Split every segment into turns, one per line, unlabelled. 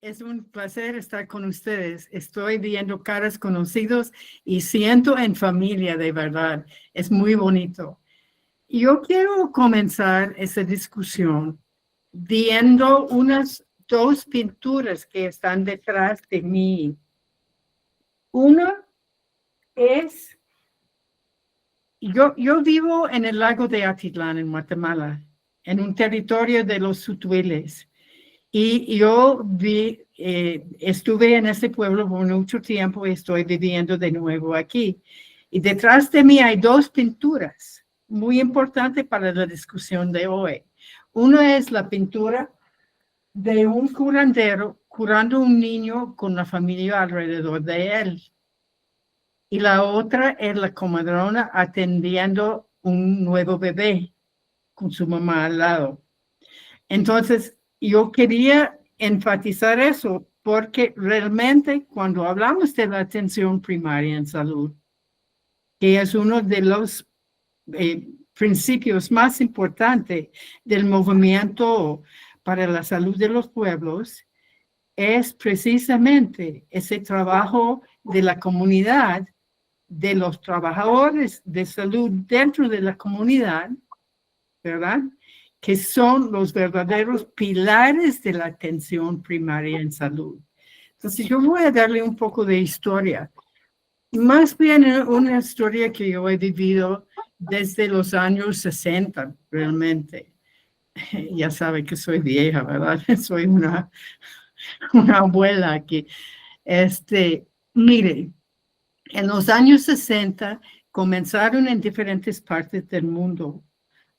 Es un placer estar con ustedes. Estoy viendo caras conocidos y siento en familia, de verdad. Es muy bonito. Yo quiero comenzar esa discusión viendo unas dos pinturas que están detrás de mí. Una es, yo vivo en el lago de Atitlán, en Guatemala, en un territorio de los Sutuiles. Y yo estuve en ese pueblo por mucho tiempo y estoy viviendo de nuevo aquí. Y detrás de mí hay dos pinturas muy importantes para la discusión de hoy. Una es la pintura de un curandero curando a un niño con la familia alrededor de él. Y la otra es la comadrona atendiendo un nuevo bebé con su mamá al lado. Entonces, yo quería enfatizar eso porque realmente cuando hablamos de la atención primaria en salud, que es uno de los principios más importantes del movimiento para la salud de los pueblos, es precisamente ese trabajo de la comunidad, de los trabajadores de salud dentro de la comunidad, ¿verdad?, que son los verdaderos pilares de la atención primaria en salud. Entonces, yo voy a darle un poco de historia. Más bien una historia que yo he vivido desde los años 60, realmente. Ya sabe que soy vieja, ¿verdad? Soy una abuela aquí. Mire, en los años 60 comenzaron en diferentes partes del mundo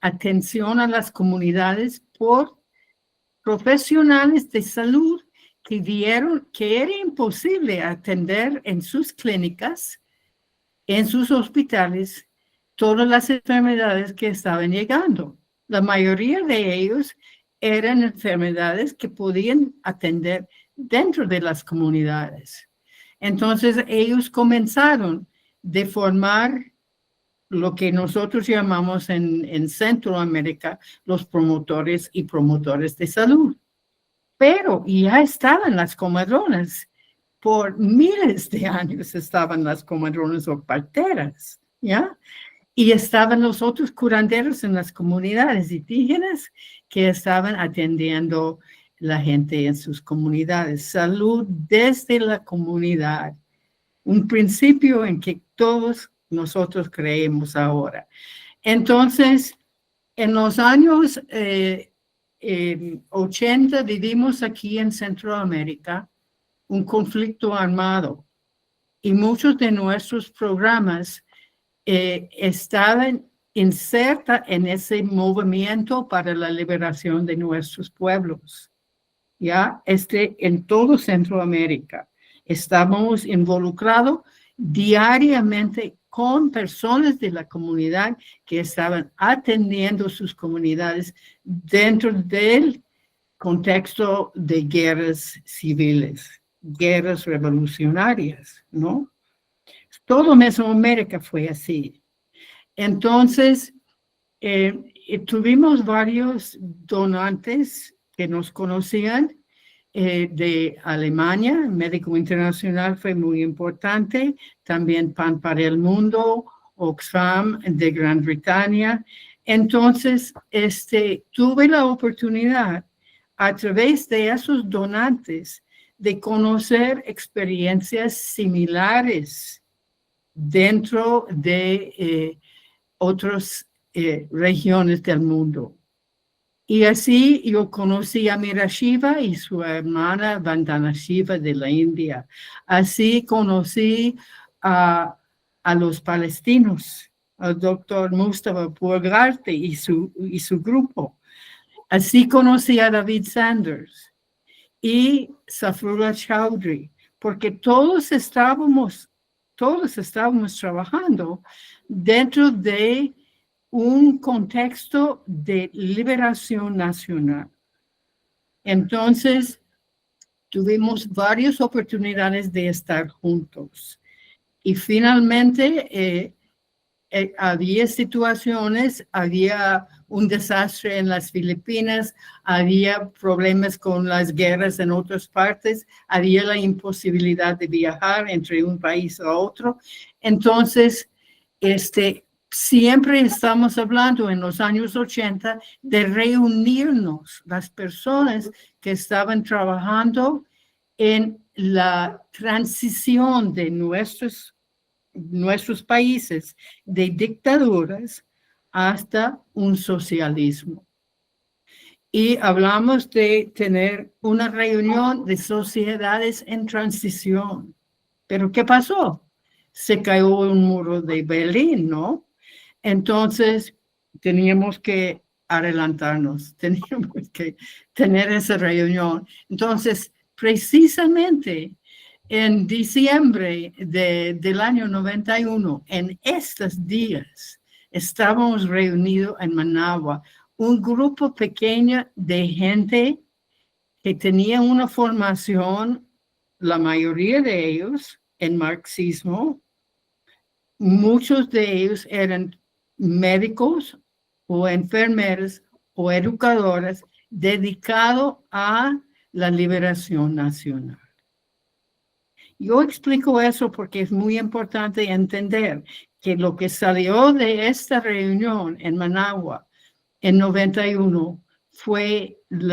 atención a las comunidades por profesionales de salud que vieron que era imposible atender en sus clínicas, en sus hospitales, todas las enfermedades que estaban llegando. La mayoría de ellos eran enfermedades que podían atender dentro de las comunidades. Entonces ellos comenzaron de formar lo que nosotros llamamos en Centroamérica los promotores y promotoras de salud. Pero ya estaban las comadronas. Por miles de años estaban las comadronas o parteras, ¿ya? Y estaban los otros curanderos en las comunidades indígenas que estaban atendiendo la gente en sus comunidades. Salud desde la comunidad. Un principio en que todos nosotros creemos ahora. Entonces, en los años 80 vivimos aquí en Centroamérica un conflicto armado y muchos de nuestros programas estaban insertos en ese movimiento para la liberación de nuestros pueblos, ¿ya? En todo Centroamérica. Estamos involucrados diariamente con personas de la comunidad que estaban atendiendo sus comunidades dentro del contexto de guerras civiles, guerras revolucionarias, ¿no? Todo Mesoamérica fue así. Entonces, tuvimos varios donantes que nos conocían de Alemania. Médico Internacional fue muy importante, también Pan para el Mundo, Oxfam de Gran Bretaña. Entonces, tuve la oportunidad a través de esos donantes de conocer experiencias similares dentro de otras regiones del mundo. Y así yo conocí a Mira Shiva y su hermana Vandana Shiva de la India. Así conocí a los palestinos, al doctor Mustafa Burgarte y su grupo. Así conocí a David Sanders y Safrullah Chaudhry, porque todos estábamos trabajando dentro de un contexto de liberación nacional. Entonces, tuvimos varias oportunidades de estar juntos. Y finalmente, había situaciones, había un desastre en las Filipinas, había problemas con las guerras en otras partes, había la imposibilidad de viajar entre un país a otro. Entonces, siempre estamos hablando en los años 80 de reunirnos, las personas que estaban trabajando en la transición de nuestros países de dictaduras hasta un socialismo. Y hablamos de tener una reunión de sociedades en transición. Pero ¿qué pasó? Se cayó un muro de Berlín, ¿no? Entonces, teníamos que adelantarnos, teníamos que tener esa reunión. Entonces, precisamente en diciembre del año 91, en estos días, estábamos reunidos en Managua, un grupo pequeño de gente que tenía una formación, la mayoría de ellos, en marxismo. Muchos de ellos eran médicos o enfermeros o educadores dedicados a la liberación nacional. Yo explico eso porque es muy importante entender que lo que salió de esta reunión en Managua en 91 fue el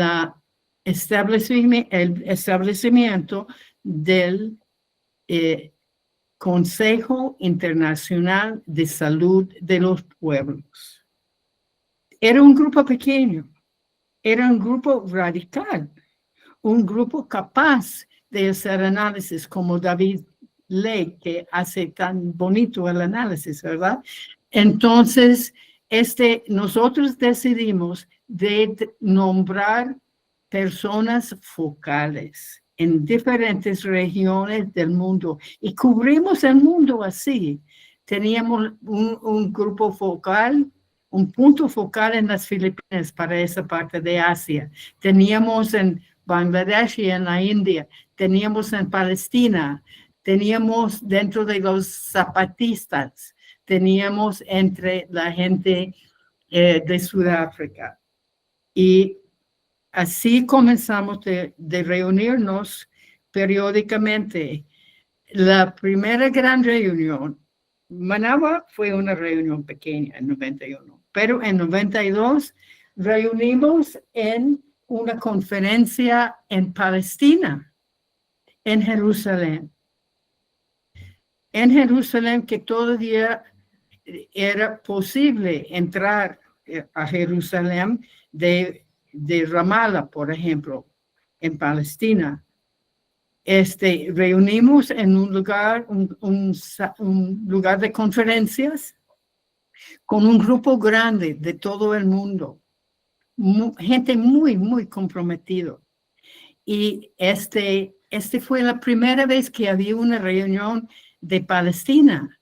establecimiento del Consejo Internacional de Salud de los Pueblos. Era un grupo pequeño, era un grupo radical, un grupo capaz de hacer análisis como David Ley, que hace tan bonito el análisis, ¿verdad? Entonces, nosotros decidimos de nombrar personas focales en diferentes regiones del mundo y cubrimos el mundo así. Teníamos un grupo focal, un punto focal en las Filipinas para esa parte de Asia. Teníamos en Bangladesh y en la India, teníamos en Palestina, teníamos dentro de los zapatistas, teníamos entre la gente de Sudáfrica. Y así comenzamos de reunirnos periódicamente. La primera gran reunión, Managua fue una reunión pequeña en 91, pero en 92 reunimos en una conferencia en Palestina, en Jerusalén. En Jerusalén, que todavía era posible entrar a Jerusalén de Ramallah, por ejemplo, en Palestina. Reunimos en un lugar, un lugar de conferencias con un grupo grande de todo el mundo. Gente muy, muy comprometido. Y fue la primera vez que había una reunión de Palestina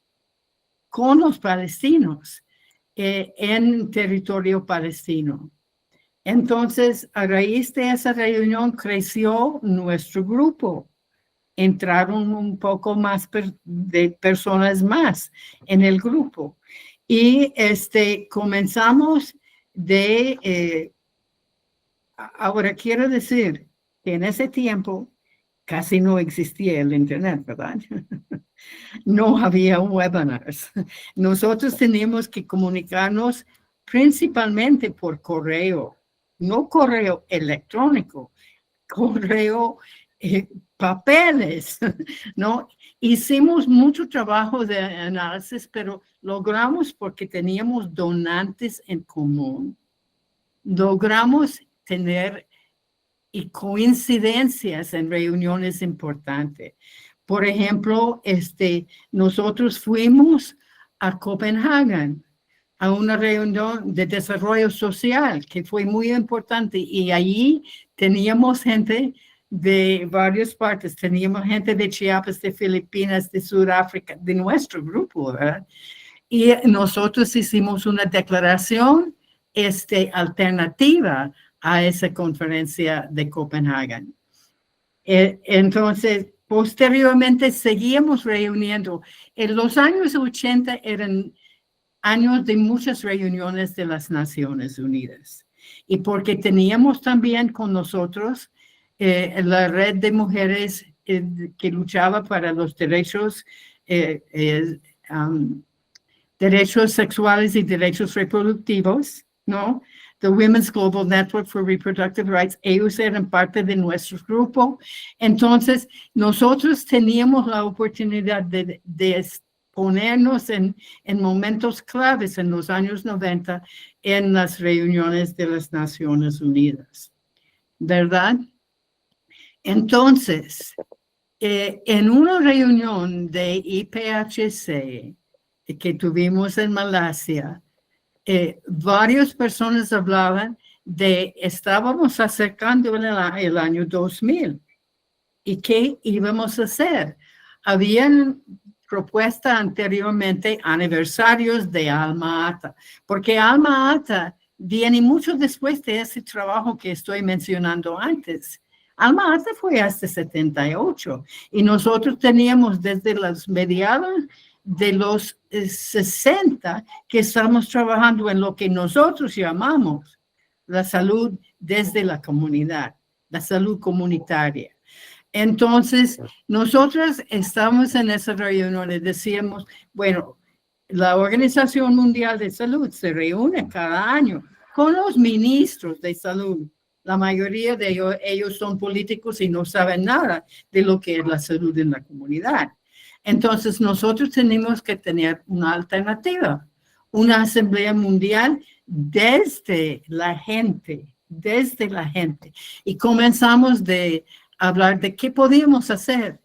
con los palestinos en territorio palestino. Entonces, a raíz de esa reunión creció nuestro grupo. Entraron un poco más de personas más en el grupo. Y comenzamos ahora quiero decir que en ese tiempo casi no existía el Internet, ¿verdad? No había webinars. Nosotros teníamos que comunicarnos principalmente por correo, no correo electrónico, correo papeles, ¿no? Hicimos mucho trabajo de análisis, pero logramos porque teníamos donantes en común. Logramos tener coincidencias en reuniones importantes. Por ejemplo, nosotros fuimos a Copenhague a una reunión de desarrollo social que fue muy importante y allí teníamos gente de varias partes, teníamos gente de Chiapas, de Filipinas, de Sudáfrica, de nuestro grupo, ¿verdad? Y nosotros hicimos una declaración alternativa a esa conferencia de Copenhague. Entonces, posteriormente seguíamos reuniendo. En los años 80 eran años de muchas reuniones de las Naciones Unidas. Y porque teníamos también con nosotros la red de mujeres que luchaba para los derechos, derechos sexuales y derechos reproductivos, ¿no? The Women's Global Network for Reproductive Rights, ellos eran parte de nuestro grupo. Entonces, nosotros teníamos la oportunidad de ponernos en momentos claves en los años 90 en las reuniones de las Naciones Unidas, ¿verdad? Entonces, en una reunión de IPHC que tuvimos en Malasia, varias personas hablaban de estábamos acercando el año 2000 y qué íbamos a hacer. Habían propuesto anteriormente aniversarios de Alma Ata, porque Alma Ata viene mucho después de ese trabajo que estoy mencionando antes. Alma Ata fue hasta 78 y nosotros teníamos desde los mediados de los 60 que estamos trabajando en lo que nosotros llamamos la salud desde la comunidad, la salud comunitaria. Entonces, nosotros estamos en esa reunión y decíamos, bueno, la Organización Mundial de Salud se reúne cada año con los ministros de salud. La mayoría de ellos son políticos y no saben nada de lo que es la salud en la comunidad. Entonces, nosotros tenemos que tener una alternativa, una asamblea mundial desde la gente. Y comenzamos de hablar de qué podíamos hacer.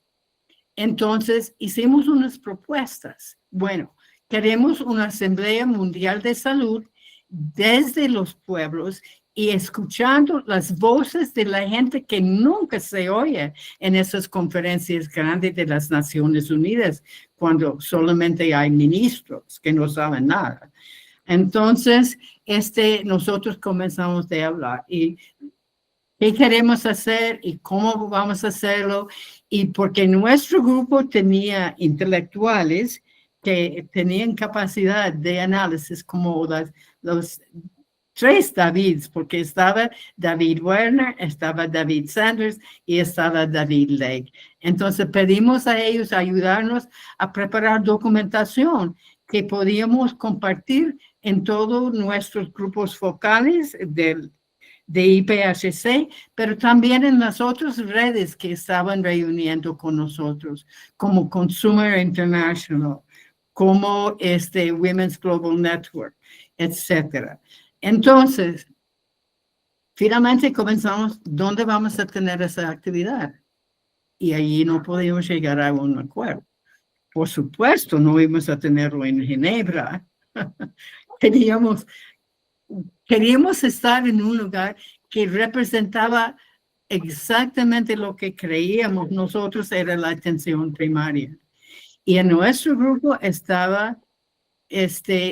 Entonces, hicimos unas propuestas. Bueno, queremos una asamblea mundial de salud desde los pueblos y escuchando las voces de la gente que nunca se oye en esas conferencias grandes de las Naciones Unidas, cuando solamente hay ministros que no saben nada. Entonces, nosotros comenzamos a hablar y qué queremos hacer y cómo vamos a hacerlo. Y porque nuestro grupo tenía intelectuales que tenían capacidad de análisis como los tres Davids, porque estaba David Werner, estaba David Sanders y estaba David Legge. Entonces pedimos a ellos ayudarnos a preparar documentación que podíamos compartir en todos nuestros grupos focales de IPHC, pero también en las otras redes que estaban reuniendo con nosotros, como Consumer International, como Women's Global Network, etcétera. Entonces, finalmente comenzamos, ¿dónde vamos a tener esa actividad? Y allí no podíamos llegar a un acuerdo. Por supuesto, no íbamos a tenerlo en Ginebra. Queríamos estar en un lugar que representaba exactamente lo que creíamos nosotros era la atención primaria. Y en nuestro grupo estaba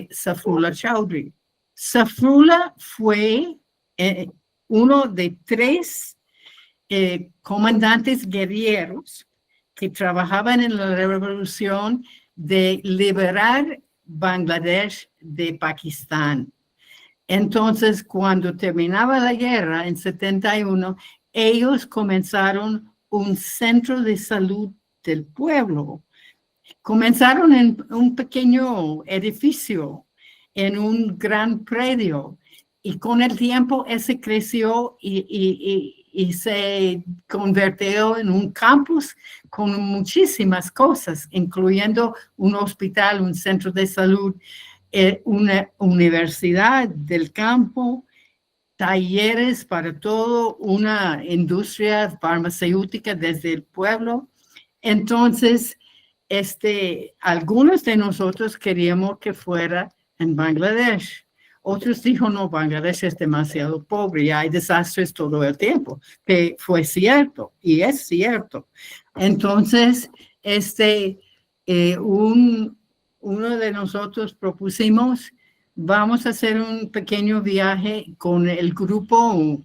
Safula Chaudhry. Safula fue uno de tres comandantes guerrilleros que trabajaban en la revolución de liberar Bangladesh de Pakistán. Entonces, cuando terminaba la guerra en 71, ellos comenzaron un centro de salud del pueblo. Comenzaron en un pequeño edificio, en un gran predio, y con el tiempo ese creció y se convirtió en un campus con muchísimas cosas, incluyendo un hospital, un centro de salud, una universidad del campo, talleres para todo, una industria farmacéutica desde el pueblo. Entonces, algunos de nosotros queríamos que fuera en Bangladesh. Otros dijeron, no, Bangladesh es demasiado pobre y hay desastres todo el tiempo, que fue cierto y es cierto. Entonces, uno de nosotros propusimos, vamos a hacer un pequeño viaje con el grupo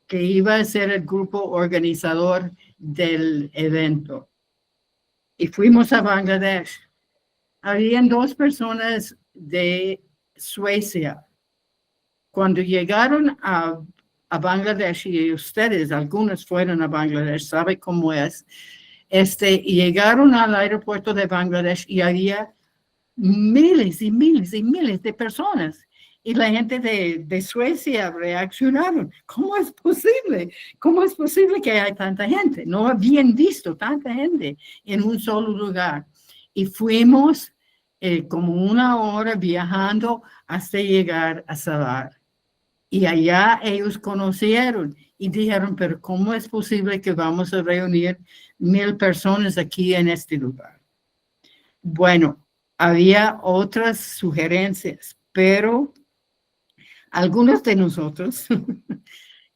que iba a ser el grupo organizador del evento. Y fuimos a Bangladesh. Habían dos personas de Suecia. Cuando llegaron a Bangladesh, y ustedes, algunos fueron a Bangladesh, saben cómo es, llegaron al aeropuerto de Bangladesh y había miles y miles y miles de personas. Y la gente de Suecia reaccionaron. ¿Cómo es posible? ¿Cómo es posible que haya tanta gente? No habían visto tanta gente en un solo lugar. Y fuimos como 1 hora viajando hasta llegar a Savar. Y allá ellos conocieron y dijeron, pero ¿cómo es posible que vamos a reunir 1,000 personas aquí en este lugar? Bueno, había otras sugerencias, pero algunos de nosotros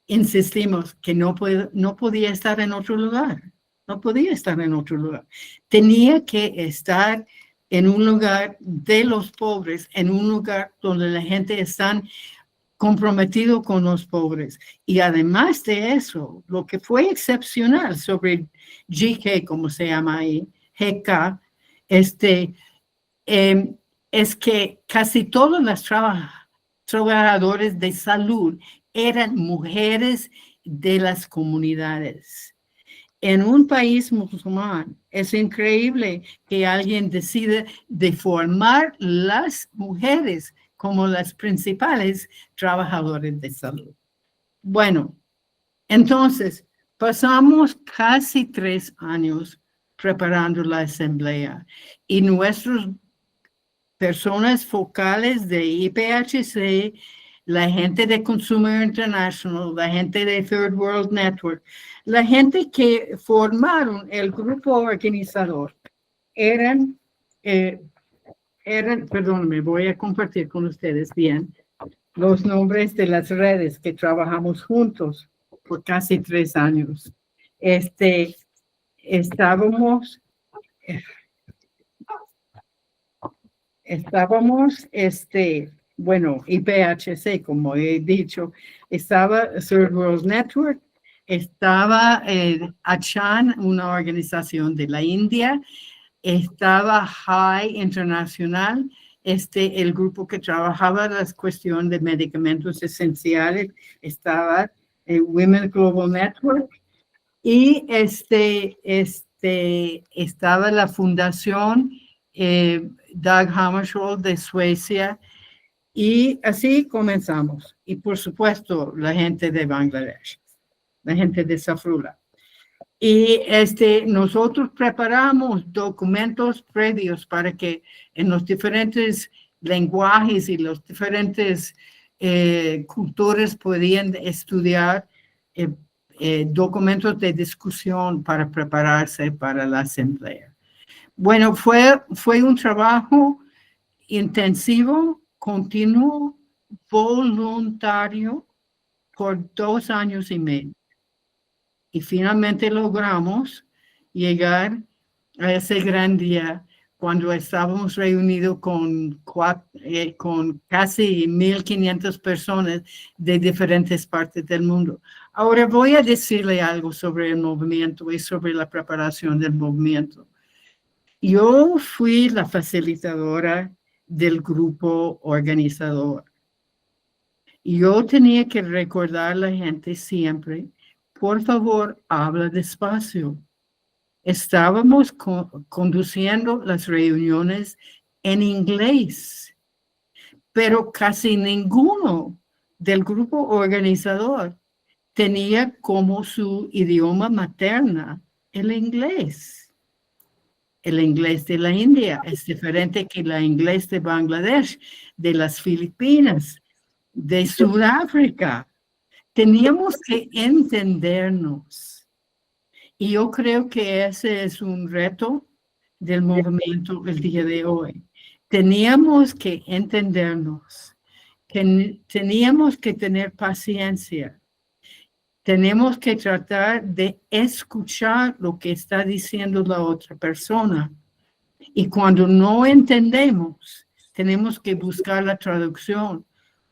insistimos que no podía estar en otro lugar. No podía estar en otro lugar. Tenía que estar en un lugar de los pobres, en un lugar donde la gente está comprometido con los pobres. Y además de eso, lo que fue excepcional sobre GK, como se llama ahí, GK, es que casi todos los trabajadores de salud eran mujeres de las comunidades. En un país musulmán es increíble que alguien decida de formar las mujeres como las principales trabajadoras de salud. Bueno, entonces pasamos casi 3 años preparando la asamblea y nuestras personas focales de IPHC, la gente de Consumer International, la gente de Third World Network, la gente que formaron el grupo organizador, perdónenme, voy a compartir con ustedes bien los nombres de las redes que trabajamos juntos por casi 3 años. Estábamos, bueno, IPHC, como he dicho, estaba Third World Network, estaba ACHAN, una organización de la India, estaba High Internacional, el grupo que trabajaba la cuestión de medicamentos esenciales, estaba Women Global Network, y estaba la fundación Dag Hammarskjöld de Suecia, y así comenzamos. Y por supuesto, la gente de Bangladesh, la gente de Safrula. Y nosotros preparamos documentos previos para que en los diferentes lenguajes y los diferentes culturas podían estudiar documentos de discusión para prepararse para la asamblea. Bueno, fue un trabajo intensivo, continuo, voluntario por 2 años y medio. Y finalmente logramos llegar a ese gran día cuando estábamos reunidos con casi 1,500 personas de diferentes partes del mundo. Ahora voy a decirle algo sobre el movimiento y sobre la preparación del movimiento. Yo fui la facilitadora del grupo organizador. Yo tenía que recordar a la gente siempre, por favor, habla despacio. Estábamos conduciendo las reuniones en inglés, pero casi ninguno del grupo organizador tenía como su idioma materna el inglés. El inglés de la India es diferente que el inglés de Bangladesh, de las Filipinas, de Sudáfrica. Teníamos que entendernos. Y yo creo que ese es un reto del movimiento el día de hoy. Teníamos que entendernos, que teníamos que tener paciencia. Tenemos que tratar de escuchar lo que está diciendo la otra persona. Y cuando no entendemos, tenemos que buscar la traducción.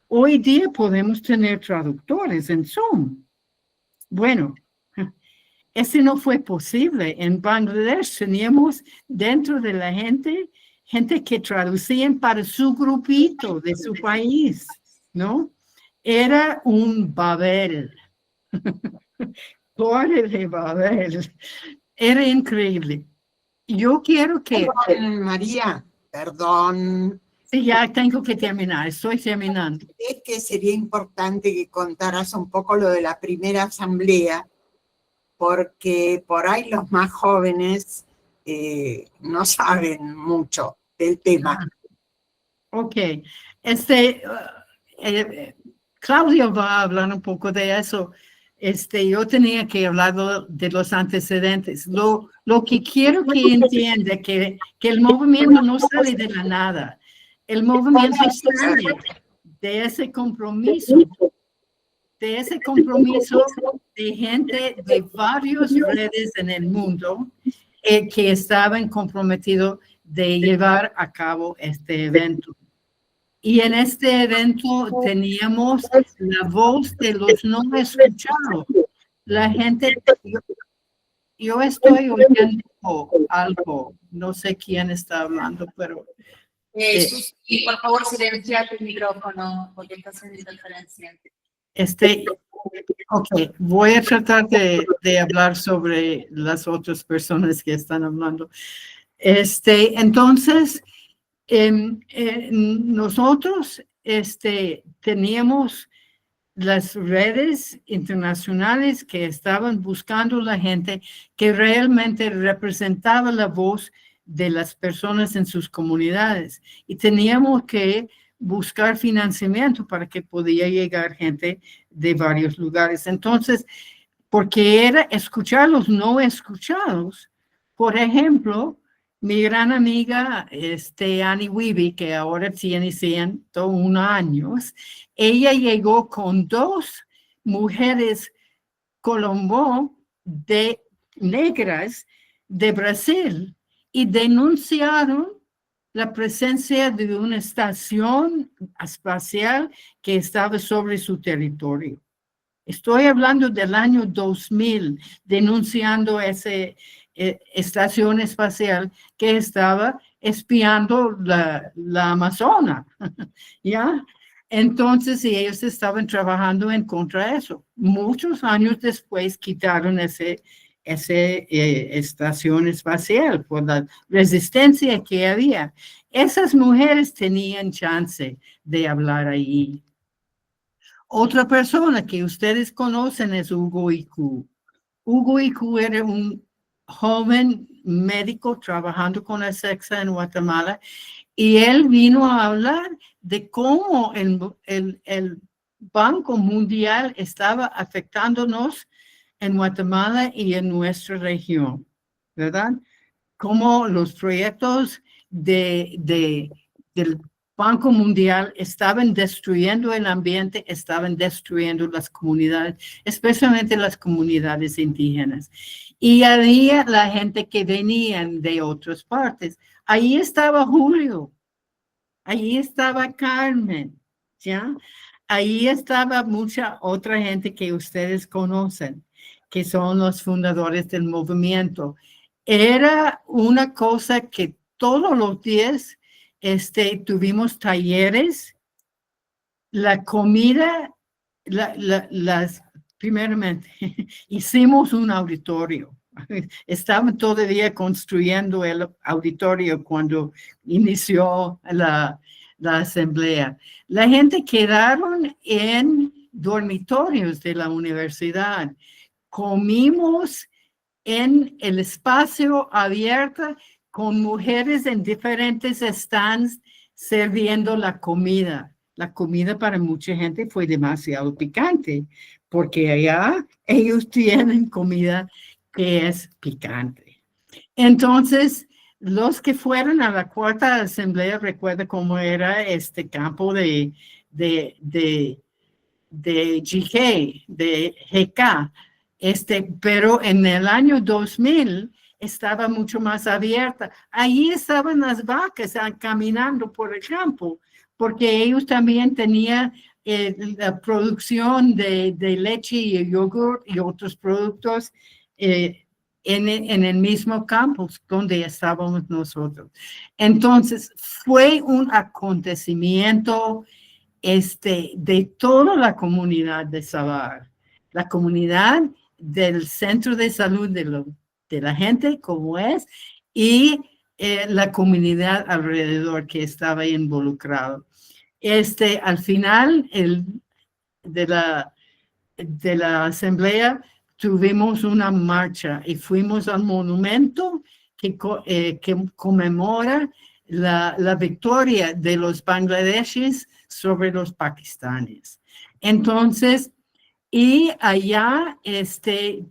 Hoy día podemos tener traductores en Zoom. Bueno, ese no fue posible. En Bangladesh teníamos dentro de la gente gente que traducían para su grupito de su país, ¿no? Era un Babel. Torre de Babel. Era increíble. Yo quiero que...
Perdón, María, perdón.
Sí, ya tengo que terminar, estoy terminando.
Es que sería importante que contaras un poco lo de la primera asamblea, porque por ahí los más jóvenes no saben mucho del tema.
Ok, este, Claudio va a hablar un poco de eso. Yo tenía que hablar de los antecedentes. Lo que quiero que entienda que el movimiento no sale de la nada. El movimiento sale de ese compromiso de gente de varias redes en el mundo que estaban comprometidos de llevar a cabo este evento. Y en este evento teníamos la voz de los no escuchados. La gente, yo estoy oyendo algo, no sé quién está hablando, pero...
Y por favor, silenciate el micrófono porque está haciendo interferencia.
Ok, voy a tratar de hablar sobre las otras personas que están hablando. Entonces, nosotros teníamos las redes internacionales que estaban buscando la gente que realmente representaba la voz de las personas en sus comunidades. Y teníamos que buscar financiamiento para que podía llegar gente de varios lugares. Entonces, porque era escuchar los no escuchados. Por ejemplo, mi gran amiga, Annie Wiebe, que ahora tiene 101 años, ella llegó con 2 mujeres colombo de negras de Brasil y denunciaron la presencia de una estación espacial que estaba sobre su territorio. Estoy hablando del año 2000, denunciando esa estación espacial que estaba espiando la Amazona, ¿ya? Entonces, ellos estaban trabajando en contra de eso. Muchos años después quitaron esa estación espacial por la resistencia que había. Esas mujeres tenían chance de hablar ahí. Otra persona que ustedes conocen es Hugo Iku. Hugo Iku era un joven médico trabajando con la SEXA en Guatemala y él vino a hablar de cómo el Banco Mundial estaba afectándonos en Guatemala y en nuestra región, ¿verdad? Cómo los proyectos del Banco Mundial estaban destruyendo el ambiente, estaban destruyendo las comunidades, especialmente las comunidades indígenas. Y había la gente que venían de otras partes. Ahí estaba Julio, ahí estaba Carmen, ¿ya? Ahí estaba mucha otra gente que ustedes conocen, que son los fundadores del movimiento. Era una cosa que todos los días tuvimos talleres, la comida, primeramente, hicimos un auditorio. Estaban todavía construyendo el auditorio cuando inició la asamblea. La gente quedaron en dormitorios de la universidad. Comimos en el espacio abierto con mujeres en diferentes stands sirviendo la comida. La comida para mucha gente fue demasiado picante, porque allá ellos tienen comida que es picante. Entonces, los que fueron a la 4ª asamblea, recuerda cómo era este campo de GK, pero en el año 2000 estaba mucho más abierta. Allí estaban las vacas caminando por el campo, porque ellos también tenían la producción de leche y yogur y otros productos en el mismo campus donde estábamos nosotros. Entonces, fue un acontecimiento de toda la comunidad de Sabar, la comunidad del centro de salud de la gente como es, y la comunidad alrededor que estaba involucrado. Al final de la asamblea tuvimos una marcha y fuimos al monumento que conmemora la victoria de los bangladeshis sobre los pakistaníes. Entonces, y allá,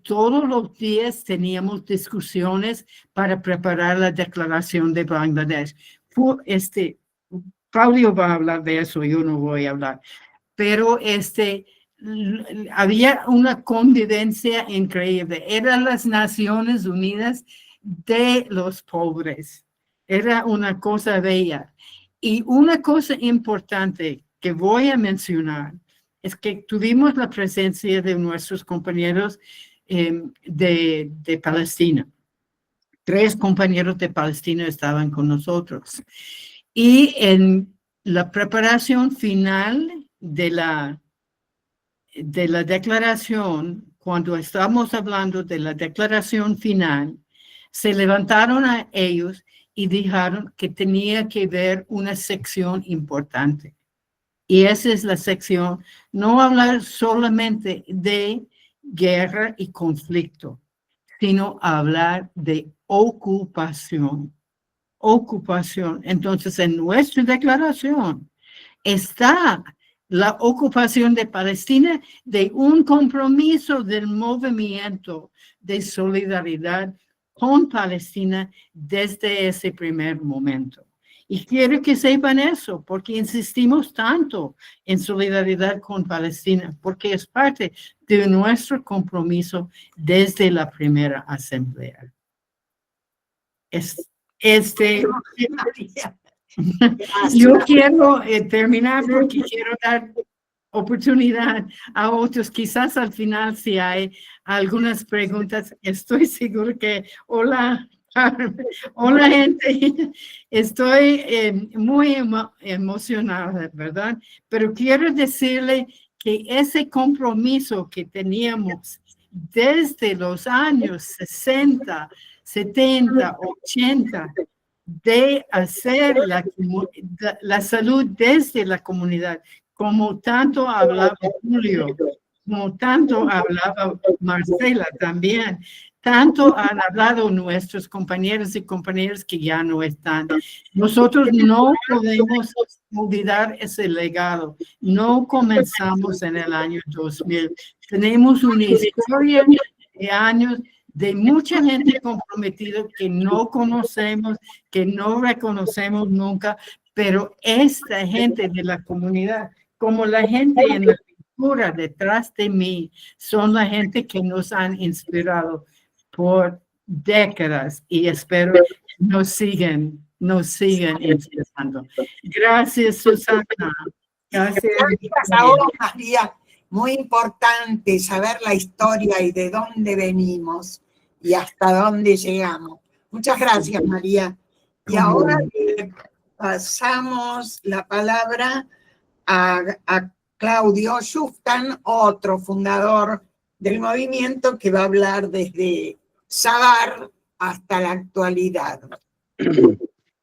todos los días teníamos discusiones para preparar la declaración de Bangladesh. Claudio va a hablar de eso, yo no voy a hablar, pero había una convivencia increíble. Eran las Naciones Unidas de los pobres. Era una cosa bella. Y una cosa importante que voy a mencionar es que tuvimos la presencia de nuestros compañeros de Palestina. 3 compañeros de Palestina estaban con nosotros. Y en la preparación final de la declaración, cuando estamos hablando de la declaración final, se levantaron a ellos y dijeron que tenía que haber una sección importante. Y esa es la sección, no hablar solamente de guerra y conflicto, sino hablar de ocupación. Ocupación. Entonces, en nuestra declaración está la ocupación de Palestina de un compromiso del movimiento de solidaridad con Palestina desde ese primer momento. Y quiero que sepan eso, porque insistimos tanto en solidaridad con Palestina, porque es parte de nuestro compromiso desde la primera asamblea. Yo quiero terminar porque quiero dar oportunidad a otros. Quizás al final, si hay algunas preguntas, estoy seguro que, hola, hola gente, estoy muy emocionada, ¿verdad? Pero quiero decirle que ese compromiso que teníamos desde los años 60, 70, 80, de hacer la salud desde la comunidad, como tanto hablaba Julio, como tanto hablaba Marcela también, tanto han hablado nuestros compañeros y compañeras que ya no están. Nosotros no podemos olvidar ese legado. No comenzamos en el año 2000. Tenemos una historia de años de mucha gente comprometida que no conocemos, que no reconocemos nunca, pero esta gente de la comunidad, como la gente en la pintura detrás de mí, son la gente que nos han inspirado por décadas y espero que nos sigan inspirando. Gracias, Susana.
Gracias a vos, María. Muy importante saber la historia y de dónde venimos y hasta dónde llegamos. Muchas gracias, María. Y ahora pasamos la palabra a Claudio Schuftan, otro fundador del movimiento que va a hablar desde Sabar hasta la actualidad.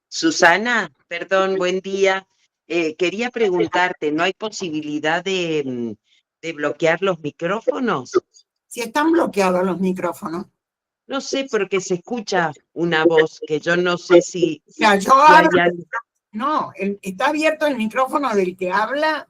Susana, perdón, buen día. Quería preguntarte, ¿no hay posibilidad de bloquear los micrófonos?
Si están bloqueados los micrófonos.
No sé, porque se escucha una voz que yo no sé si...
O sea, yo
hay
hablo,
algo.
no, está abierto el micrófono del que habla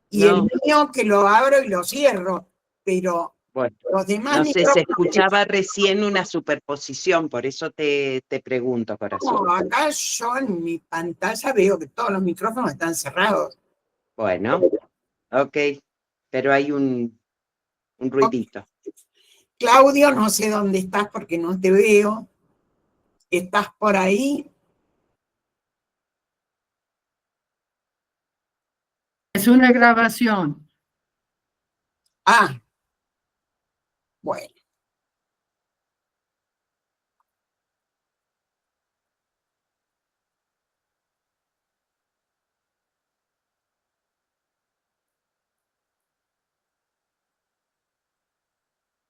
y
No.
el mío que lo abro y lo cierro, pero
Bueno,
los demás
no sé, se
micrófonos...
escuchaba recién una superposición, por eso te pregunto, corazón.
No, acá yo en mi pantalla veo que todos los micrófonos están cerrados.
Bueno, ok, pero hay un ruidito.
Claudio, no sé dónde estás porque no te veo. ¿Estás por ahí?
Es una grabación.
Ah, bueno.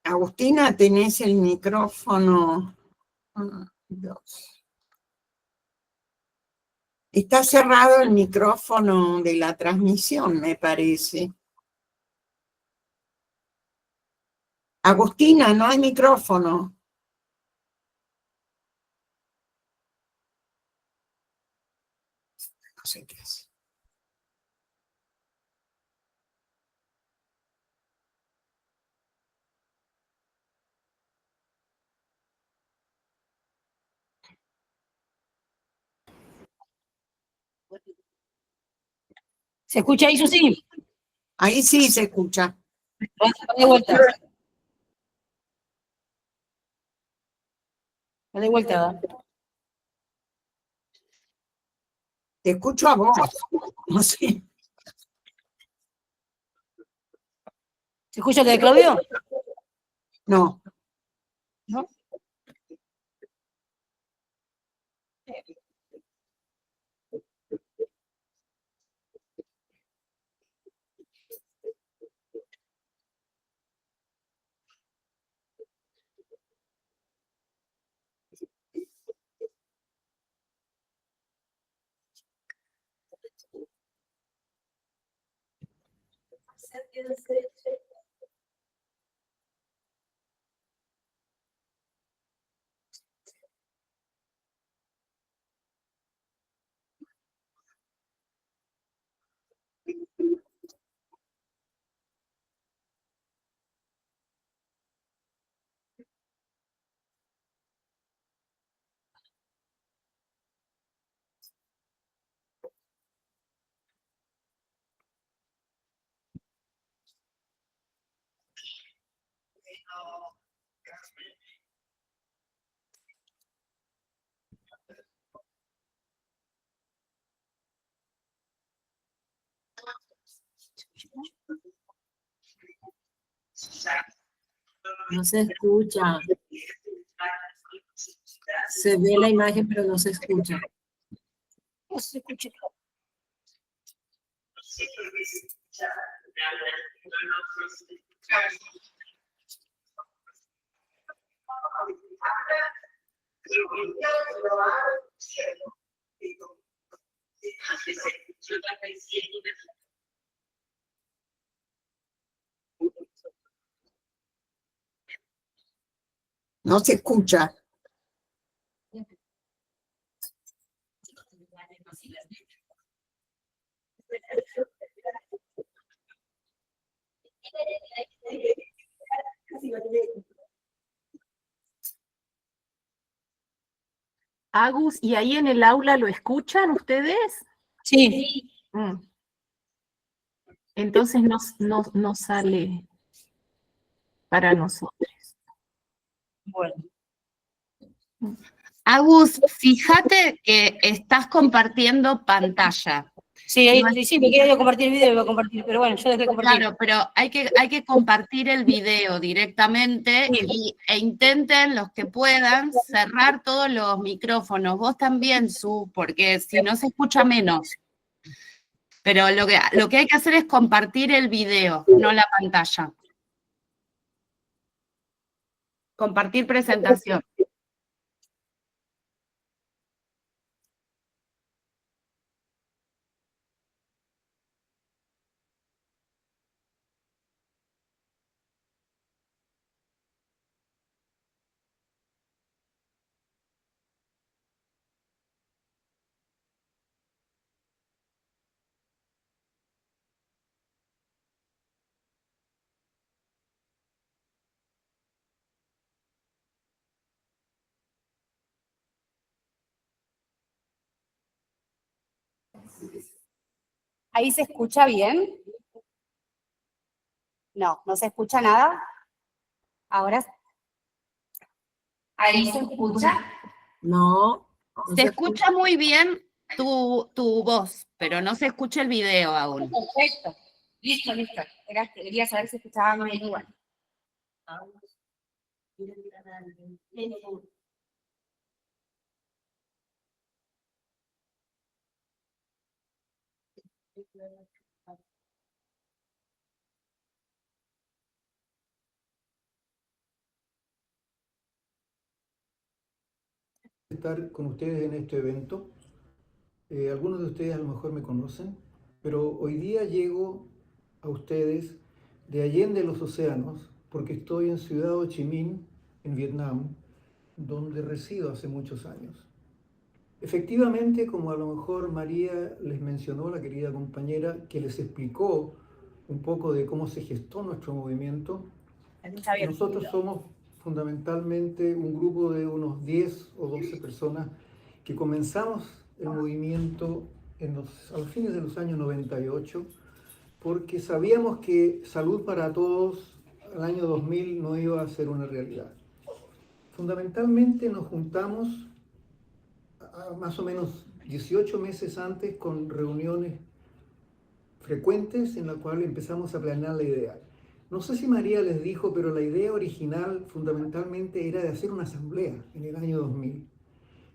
Agustina, tenés el micrófono. 1, 2. Está cerrado el micrófono de la transmisión, me parece. Agustina, no hay micrófono. No sé qué hace.
¿Se escucha ahí, Susi?
Ahí sí se escucha.
De vuelta. De vuelta.
Te escucho a vos. No sé.
¿Se escucha lo de Claudio?
No.
¿No? No se escucha. Se ve la imagen, pero no se escucha. No se escucha.
No se escucha.
Agus, ¿y ahí en el aula lo escuchan ustedes?
Sí.
Entonces no sale para nosotros.
Bueno.
Agus, fíjate que estás compartiendo pantalla.
Sí, ahí, sí, me quería yo compartir el video, me iba a compartir, pero bueno, yo dejé de compartir.
Claro, pero hay que compartir el video directamente e intenten los que puedan cerrar todos los micrófonos. Vos también, Su, porque si no se escucha menos. Pero lo que hay que hacer es compartir el video, no la pantalla. Compartir presentación.
¿Ahí se escucha bien? No, no se escucha nada. Ahora, ¿ahí se escucha?
No.
Se escucha muy bien tu voz, pero no se escucha el video aún.
Perfecto. Listo. Quería saber si escuchaban bien igual.
estar con ustedes en este evento. Algunos de ustedes a lo mejor me conocen, pero hoy día llego a ustedes de allende los océanos porque estoy en Ciudad Ho Chi Minh, en Vietnam, donde resido hace muchos años. Efectivamente, como a lo mejor María les mencionó, la querida compañera, que les explicó un poco de cómo se gestó nuestro movimiento, nosotros somos fundamentalmente un grupo de unos 10 o 12 personas que comenzamos el movimiento a los fines de los años 98, porque sabíamos que Salud para Todos al año 2000 no iba a ser una realidad. Fundamentalmente nos juntamos más o menos 18 meses antes con reuniones frecuentes en las cuales empezamos a planear la idea. No sé si María les dijo, pero la idea original fundamentalmente era de hacer una asamblea en el año 2000.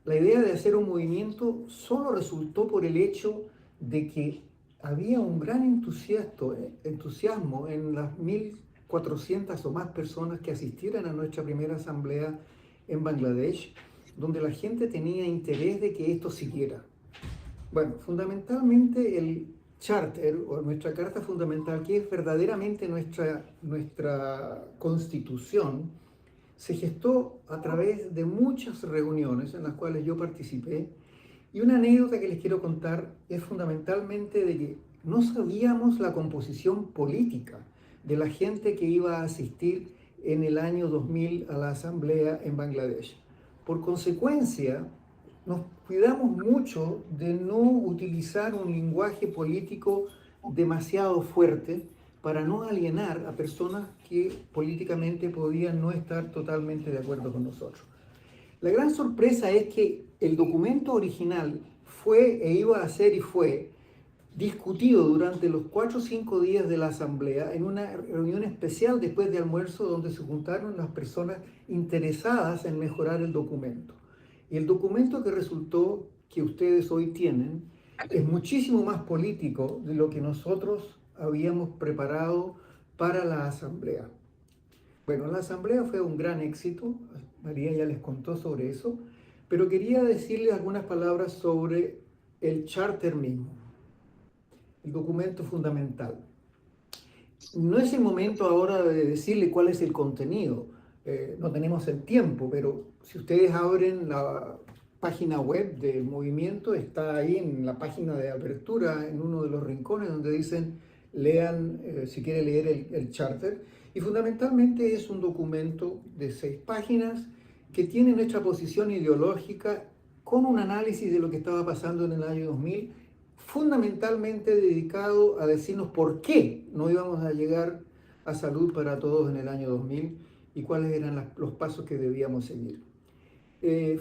La idea de hacer un movimiento solo resultó por el hecho de que había un gran entusiasmo en las 1.400 o más personas que asistieran a nuestra primera asamblea en Bangladesh, donde la gente tenía interés de que esto siguiera. Bueno, fundamentalmente el charter o nuestra carta fundamental, que es verdaderamente nuestra constitución, se gestó a través de muchas reuniones en las cuales yo participé. Y una anécdota que les quiero contar es fundamentalmente de que no sabíamos la composición política de la gente que iba a asistir en el año 2000 a la asamblea en Bangladesh. Por consecuencia, nos cuidamos mucho de no utilizar un lenguaje político demasiado fuerte para no alienar a personas que políticamente podían no estar totalmente de acuerdo con nosotros. La gran sorpresa es que el documento original fue e iba a ser y fue discutido durante los 4 o 5 días de la asamblea en una reunión especial después de almuerzo donde se juntaron las personas interesadas en mejorar el documento. Y el documento que resultó, que ustedes hoy tienen, es muchísimo más político de lo que nosotros habíamos preparado para la asamblea. Bueno, la asamblea fue un gran éxito, María ya les contó sobre eso, pero quería decirles algunas palabras sobre el charter mismo, el documento fundamental. No es el momento ahora de decirle cuál es el contenido, no tenemos el tiempo, pero si ustedes abren la página web del movimiento, está ahí en la página de apertura, en uno de los rincones donde dicen lean, si quiere leer el charter, y fundamentalmente es un documento de 6 páginas que tiene nuestra posición ideológica con un análisis de lo que estaba pasando en el año 2000, fundamentalmente dedicado a decirnos por qué no íbamos a llegar a Salud para Todos en el año 2000 y cuáles eran los pasos que debíamos seguir.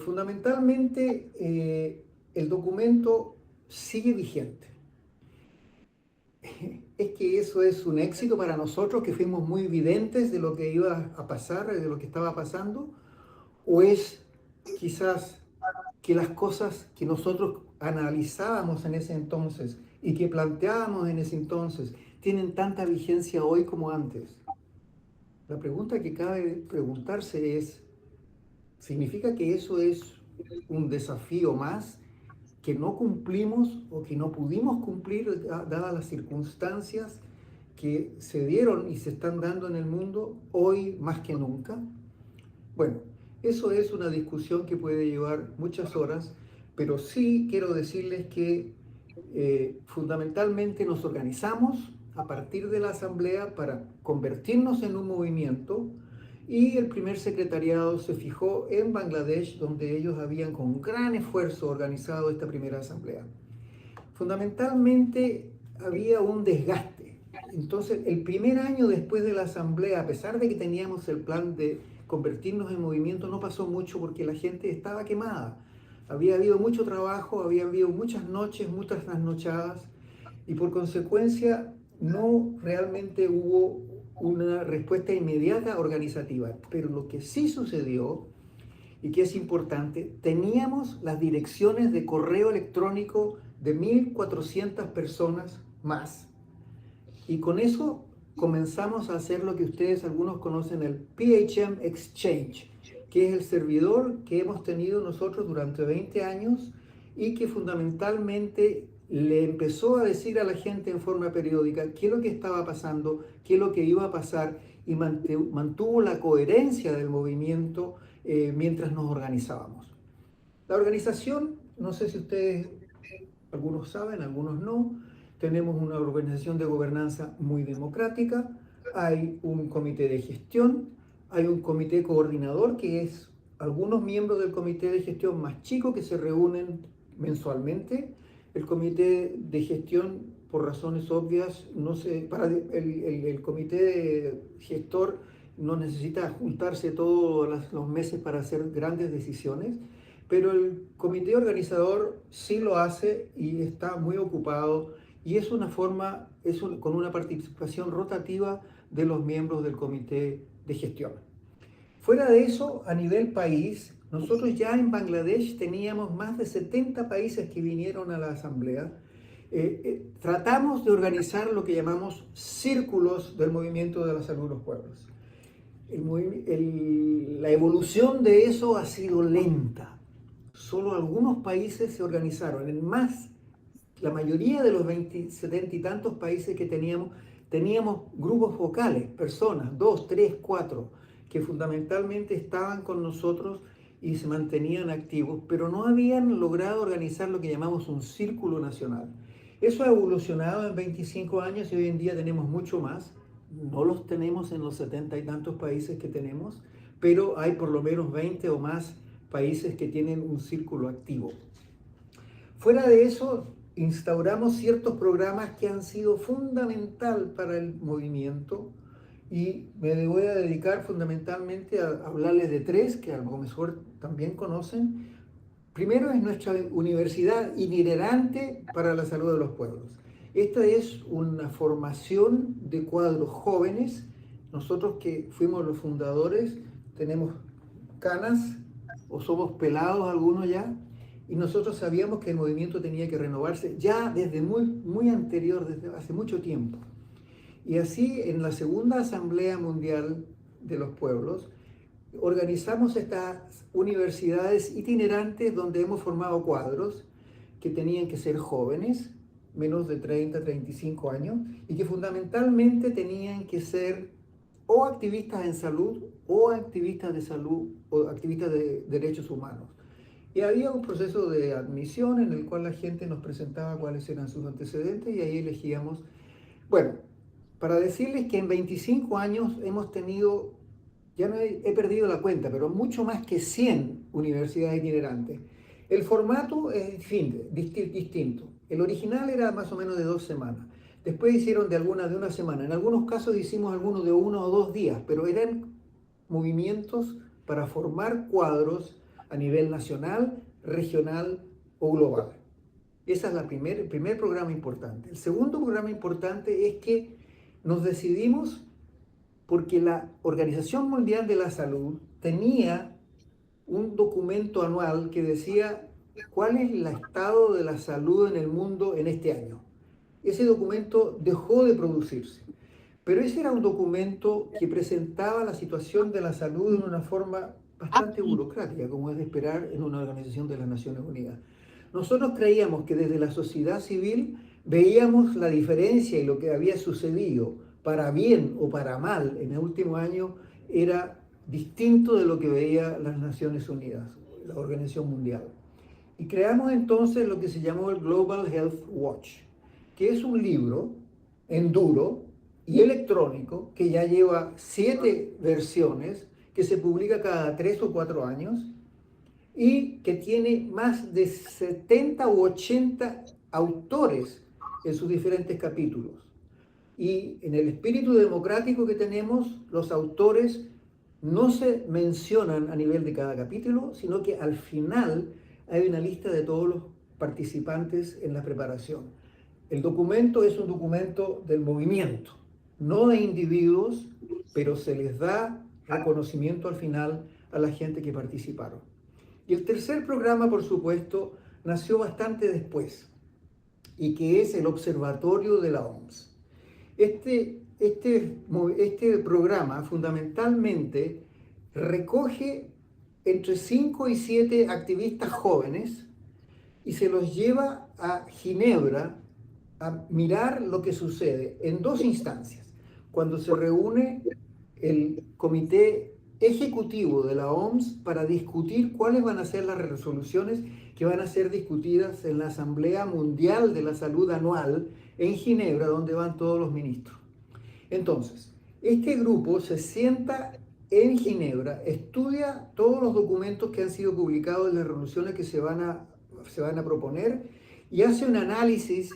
Fundamentalmente, el documento sigue vigente. ¿Es que eso es un éxito para nosotros, que fuimos muy evidentes de lo que iba a pasar, de lo que estaba pasando? ¿O es quizás que las cosas que nosotros analizábamos en ese entonces y que planteábamos en ese entonces tienen tanta vigencia hoy como antes? La pregunta que cabe preguntarse es, ¿significa que eso es un desafío más que no cumplimos o que no pudimos cumplir dadas las circunstancias que se dieron y se están dando en el mundo hoy más que nunca? Bueno, eso es una discusión que puede llevar muchas horas, pero sí quiero decirles que fundamentalmente nos organizamos a partir de la asamblea para convertirnos en un movimiento, y el primer secretariado se fijó en Bangladesh, donde ellos habían con gran esfuerzo organizado esta primera asamblea. Fundamentalmente había un desgaste. Entonces, el primer año después de la asamblea, a pesar de que teníamos el plan de convertirnos en movimiento, no pasó mucho porque la gente estaba quemada. Había habido mucho trabajo, había habido muchas noches, muchas trasnochadas, y por consecuencia no realmente hubo una respuesta inmediata organizativa. Pero lo que sí sucedió, y que es importante, teníamos las direcciones de correo electrónico de 1.400 personas más. Y con eso comenzamos a hacer lo que ustedes algunos conocen, el PHM Exchange, que es el servidor que hemos tenido nosotros durante 20 años y que fundamentalmente le empezó a decir a la gente en forma periódica qué es lo que estaba pasando, qué es lo que iba a pasar, y mantuvo la coherencia del movimiento mientras nos organizábamos. La organización, no sé si ustedes, algunos saben, algunos no, tenemos una organización de gobernanza muy democrática, hay un comité de gestión, hay un comité coordinador que es algunos miembros del comité de gestión más chicos que se reúnen mensualmente. El comité de gestión, por razones obvias, no sé, el comité gestor no necesita juntarse todos los meses para hacer grandes decisiones, pero el comité organizador sí lo hace y está muy ocupado, y es una forma, con una participación rotativa de los miembros del comité de gestión. Fuera de eso, a nivel país, nosotros ya en Bangladesh teníamos más de 70 países que vinieron a la asamblea. Tratamos de organizar lo que llamamos círculos del movimiento de la salud de los pueblos. La evolución de eso ha sido lenta. Solo algunos países se organizaron. La mayoría de los 70 y tantos países que teníamos grupos focales, personas, 2, 3, 4, que fundamentalmente estaban con nosotros y se mantenían activos, pero no habían logrado organizar lo que llamamos un círculo nacional. Eso ha evolucionado en 25 años y hoy en día tenemos mucho más. No los tenemos en los 70 y tantos países que tenemos, pero hay por lo menos 20 o más países que tienen un círculo activo. Fuera de eso, instauramos ciertos programas que han sido fundamental para el movimiento, y me voy a dedicar fundamentalmente a hablarles de 3 que a lo mejor también conocen. Primero es nuestra Universidad Itinerante para la Salud de los Pueblos. Esta es una formación de cuadros jóvenes. Nosotros que fuimos los fundadores tenemos canas o somos pelados algunos ya, y nosotros sabíamos que el movimiento tenía que renovarse ya desde muy anterior, desde hace mucho tiempo. Y así, en la segunda Asamblea Mundial de los Pueblos, organizamos estas universidades itinerantes donde hemos formado cuadros que tenían que ser jóvenes, menos de 30, 35 años, y que fundamentalmente tenían que ser o activistas en salud, o activistas de salud, o activistas de derechos humanos. Y había un proceso de admisión en el cual la gente nos presentaba cuáles eran sus antecedentes y ahí elegíamos. Bueno, para decirles que en 25 años hemos tenido, ya no he perdido la cuenta, pero mucho más que 100 universidades itinerantes. El formato es distinto. El original era más o menos de 2 semanas. Después hicieron de una semana. En algunos casos hicimos algunos de 1 o 2 días, pero eran movimientos para formar cuadros a nivel nacional, regional o global. Ese es el primer programa importante. El segundo programa importante es que nos decidimos porque la Organización Mundial de la Salud tenía un documento anual que decía cuál es el estado de la salud en el mundo en este año. Ese documento dejó de producirse, pero ese era un documento que presentaba la situación de la salud de una forma bastante burocrática, como es de esperar en una organización de las Naciones Unidas. Nosotros creíamos que desde la sociedad civil veíamos la diferencia y lo que había sucedido, para bien o para mal, en el último año, era distinto de lo que veía las Naciones Unidas, la Organización Mundial. Y creamos entonces lo que se llamó el Global Health Watch, que es un libro en duro y electrónico que ya lleva 7 versiones, que se publica cada 3 o 4 años y que tiene más de 70 u 80 autores en sus diferentes capítulos. Y en el espíritu democrático que tenemos, los autores no se mencionan a nivel de cada capítulo, sino que al final hay una lista de todos los participantes en la preparación. El documento es un documento del movimiento, no de individuos, pero se les da reconocimiento al final a la gente que participaron. Y el tercer programa, por supuesto, nació bastante después, y que es el Observatorio de la OMS. Este programa fundamentalmente recoge entre 5 y 7 activistas jóvenes y se los lleva a Ginebra a mirar lo que sucede en dos instancias. Cuando se reúne el comité ejecutivo de la OMS para discutir cuáles van a ser las resoluciones que van a ser discutidas en la Asamblea Mundial de la Salud anual en Ginebra, donde van todos los ministros. Entonces, este grupo se sienta en Ginebra, estudia todos los documentos que han sido publicados en las resoluciones que se van a proponer y hace un análisis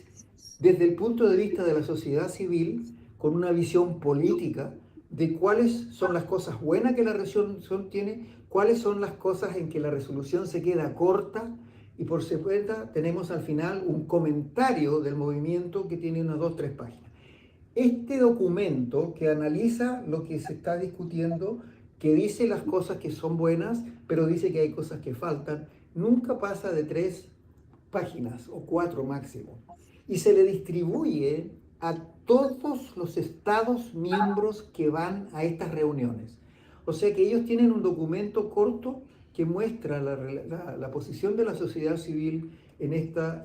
desde el punto de vista de la sociedad civil, con una visión política de cuáles son las cosas buenas que la resolución tiene, cuáles son las cosas en que la resolución se queda corta, y por supuesto tenemos al final un comentario del movimiento que tiene unas 2 o 3 páginas. Este documento que analiza lo que se está discutiendo, que dice las cosas que son buenas, pero dice que hay cosas que faltan, nunca pasa de 3 páginas o 4 máximo. Y se le distribuye a todos los estados miembros que van a estas reuniones. O sea que ellos tienen un documento corto que muestra la posición de la sociedad civil en estas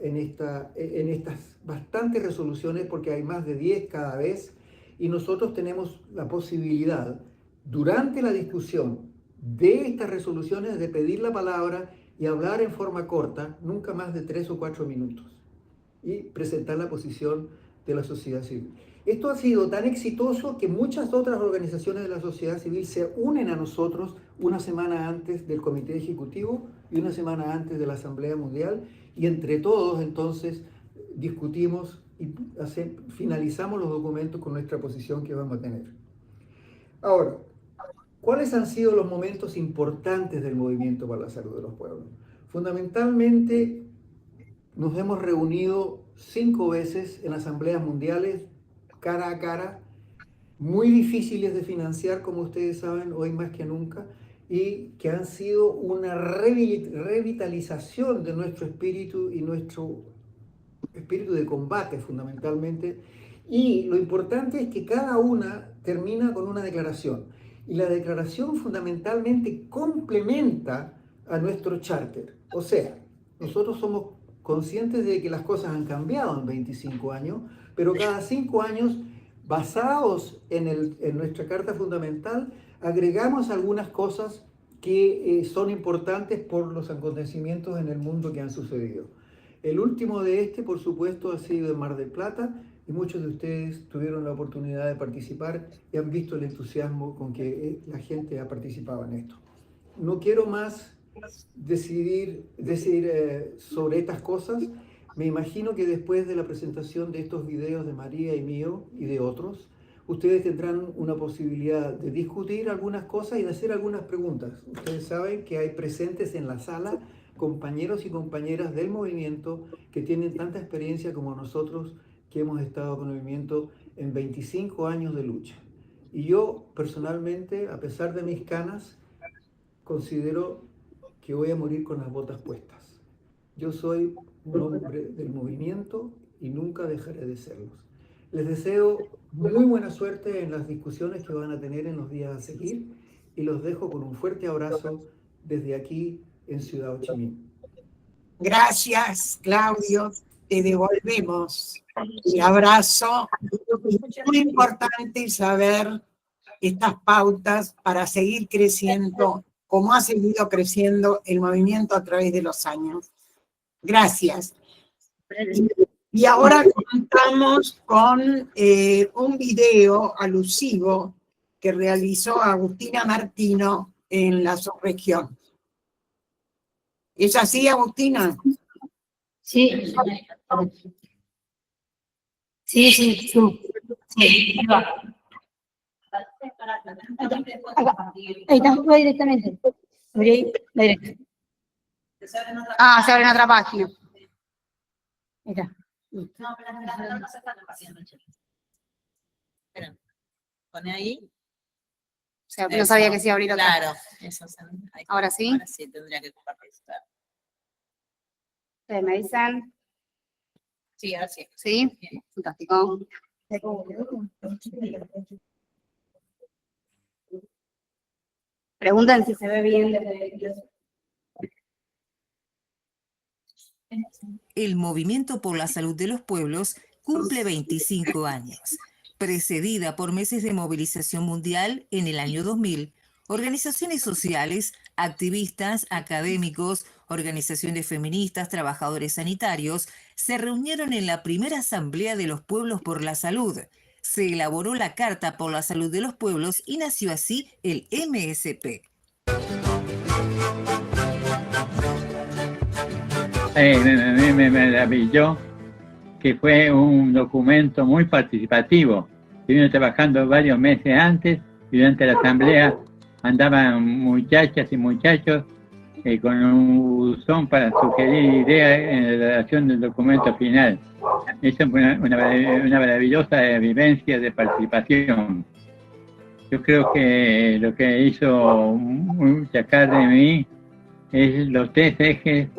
bastantes resoluciones, porque hay más de 10 cada vez, y nosotros tenemos la posibilidad, durante la discusión de estas resoluciones, de pedir la palabra y hablar en forma corta, nunca más de 3 o 4 minutos, y presentar la posición de la sociedad civil. Esto ha sido tan exitoso que muchas otras organizaciones de la sociedad civil se unen a nosotros una semana antes del Comité Ejecutivo y una semana antes de la Asamblea Mundial, y entre todos entonces discutimos y finalizamos los documentos con nuestra posición que vamos a tener. Ahora, ¿cuáles han sido los momentos importantes del movimiento para la salud de los pueblos? Fundamentalmente, nos hemos reunido 5 veces en asambleas mundiales, cara a cara, muy difíciles de financiar, como ustedes saben, hoy más que nunca, y que han sido una revitalización de nuestro espíritu y nuestro espíritu de combate, fundamentalmente. Y lo importante es que cada una termina con una declaración. Y la declaración fundamentalmente complementa a nuestro charter. O sea, nosotros somos conscientes de que las cosas han cambiado en 25 años, pero cada 5 años, basados en nuestra Carta Fundamental, agregamos algunas cosas que son importantes por los acontecimientos en el mundo que han sucedido. El último de por supuesto, ha sido en Mar del Plata, y muchos de ustedes tuvieron la oportunidad de participar y han visto el entusiasmo con que la gente ha participado en esto. No quiero más decir sobre estas cosas. Me imagino que después de la presentación de estos videos de María y mío y de otros, ustedes tendrán una posibilidad de discutir algunas cosas y de hacer algunas preguntas. Ustedes saben que hay presentes en la sala compañeros y compañeras del movimiento que tienen tanta experiencia como nosotros, que hemos estado con el movimiento en 25 años de lucha. Y yo personalmente, a pesar de mis canas, considero que voy a morir con las botas puestas. Yo soy un hombre del movimiento y nunca dejaré de serlos. Les deseo muy buena suerte en las discusiones que van a tener en los días a seguir, y los dejo con un fuerte abrazo desde aquí en Ciudad Ho Chi Minh.
Gracias, Claudio. Te devolvemos el abrazo. Es muy importante saber estas pautas para seguir creciendo, como ha seguido creciendo el movimiento a través de los años. Gracias. Y ahora contamos con un video alusivo que realizó Agustina Martino en la subregión. ¿Es así, Agustina?
Sí. Sí, sí, sí. Sí, ahí va. Ahí está, directamente. Ahí, directo.
Ah, se abre en otra página.
Ahí está.
No, pero no se está haciendo. Espera, pone ahí.
O sea, no sabía que se iba a abrir otra.
Claro, eso.
¿Ahora sí?
Ahora sí, tendría que compartir.
¿Ustedes me dicen?
Sí, ahora sí.
¿Sí? Fantástico.
Preguntan si se ve bien desde...
El Movimiento por la Salud de los Pueblos cumple 25 años. Precedida por meses de movilización mundial en el año 2000, organizaciones sociales, activistas, académicos, organizaciones feministas, trabajadores sanitarios, se reunieron en la primera Asamblea de los Pueblos por la Salud. Se elaboró la Carta por la Salud de los Pueblos y nació así el MSP.
Me maravilló que fue un documento muy participativo. Estuvimos trabajando varios meses antes y durante la asamblea andaban muchachas y muchachos con un buzón para sugerir ideas en la redacción del documento final. Eso fue una maravillosa vivencia de participación. Yo creo que lo que hizo sacar de mí es los 3 ejes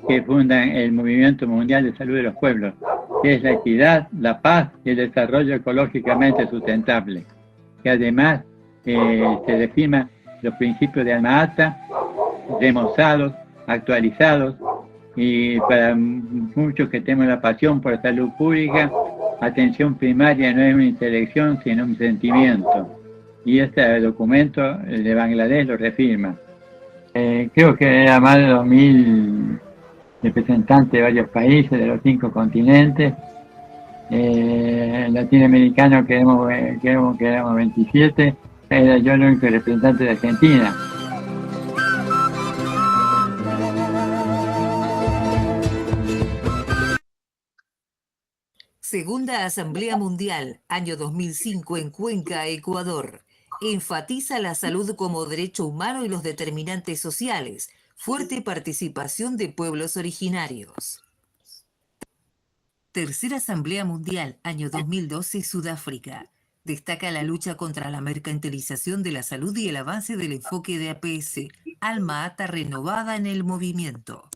que fundan el Movimiento Mundial de Salud de los Pueblos, que es la equidad, la paz y el desarrollo ecológicamente sustentable, que además se reafirman los principios de Alma Ata, remozados, actualizados, y para muchos que tenemos la pasión por la salud pública, atención primaria no es una intelección, sino un sentimiento. Y este documento de Bangladesh lo reafirma. Creo que era más de 2000 representantes de varios países, de los 5 continentes. Latinoamericanos quedamos 27. Era yo el único representante de Argentina.
Segunda Asamblea Mundial, año 2005 en Cuenca, Ecuador. Enfatiza la salud como derecho humano y los determinantes sociales. Fuerte participación de pueblos originarios. Tercera Asamblea Mundial, año 2012, Sudáfrica. Destaca la lucha contra la mercantilización de la salud y el avance del enfoque de APS, Alma Ata renovada en el movimiento.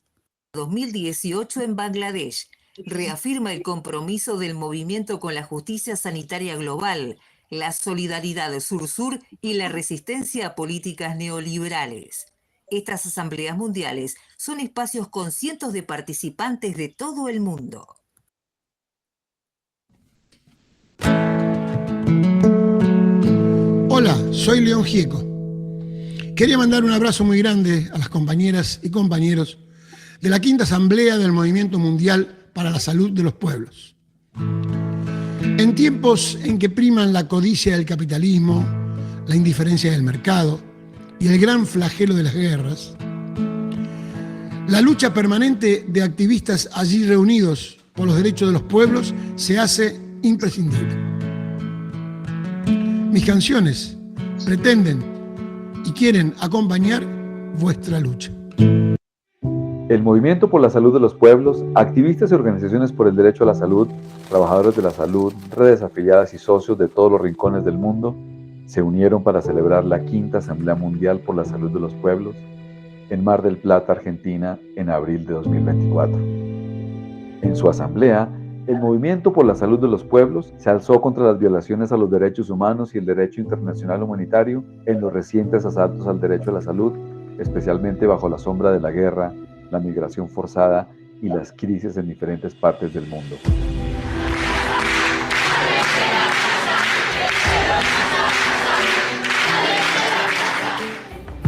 2018 en Bangladesh. Reafirma el compromiso del movimiento con la justicia sanitaria global, la solidaridad sur-sur y la resistencia a políticas neoliberales. Estas asambleas mundiales son espacios con cientos de participantes de todo el mundo.
Hola, soy León Gieco. Quería mandar un abrazo muy grande a las compañeras y compañeros de la quinta Asamblea del Movimiento Mundial para la Salud de los Pueblos. En tiempos en que priman la codicia del capitalismo, la indiferencia del mercado y el gran flagelo de las guerras, la lucha permanente de activistas allí reunidos por los derechos de los pueblos se hace imprescindible. Mis canciones pretenden y quieren acompañar vuestra lucha.
El Movimiento por la Salud de los Pueblos, activistas y organizaciones por el derecho a la salud, trabajadores de la salud, redes afiliadas y socios de todos los rincones del mundo, se unieron para celebrar la quinta Asamblea Mundial por la Salud de los Pueblos en Mar del Plata, Argentina, en abril de 2024. En su asamblea, el Movimiento por la Salud de los Pueblos se alzó contra las violaciones a los derechos humanos y el derecho internacional humanitario en los recientes asaltos al derecho a la salud, especialmente bajo la sombra de la guerra, la migración forzada y las crisis en diferentes partes del mundo.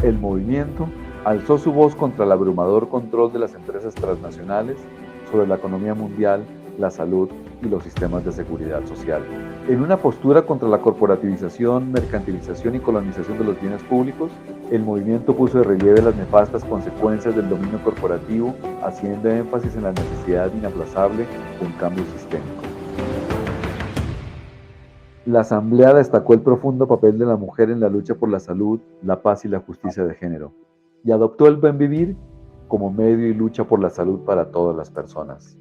El movimiento alzó su voz contra el abrumador control de las empresas transnacionales sobre la economía mundial, la salud y los sistemas de seguridad social. En una postura contra la corporativización, mercantilización y colonización de los bienes públicos, el movimiento puso de relieve las nefastas consecuencias del dominio corporativo, haciendo énfasis en la necesidad inaplazable de un cambio sistémico. La Asamblea destacó el profundo papel de la mujer en la lucha por la salud, la paz y la justicia de género, y adoptó el buen vivir como medio y lucha por la salud para todas las personas.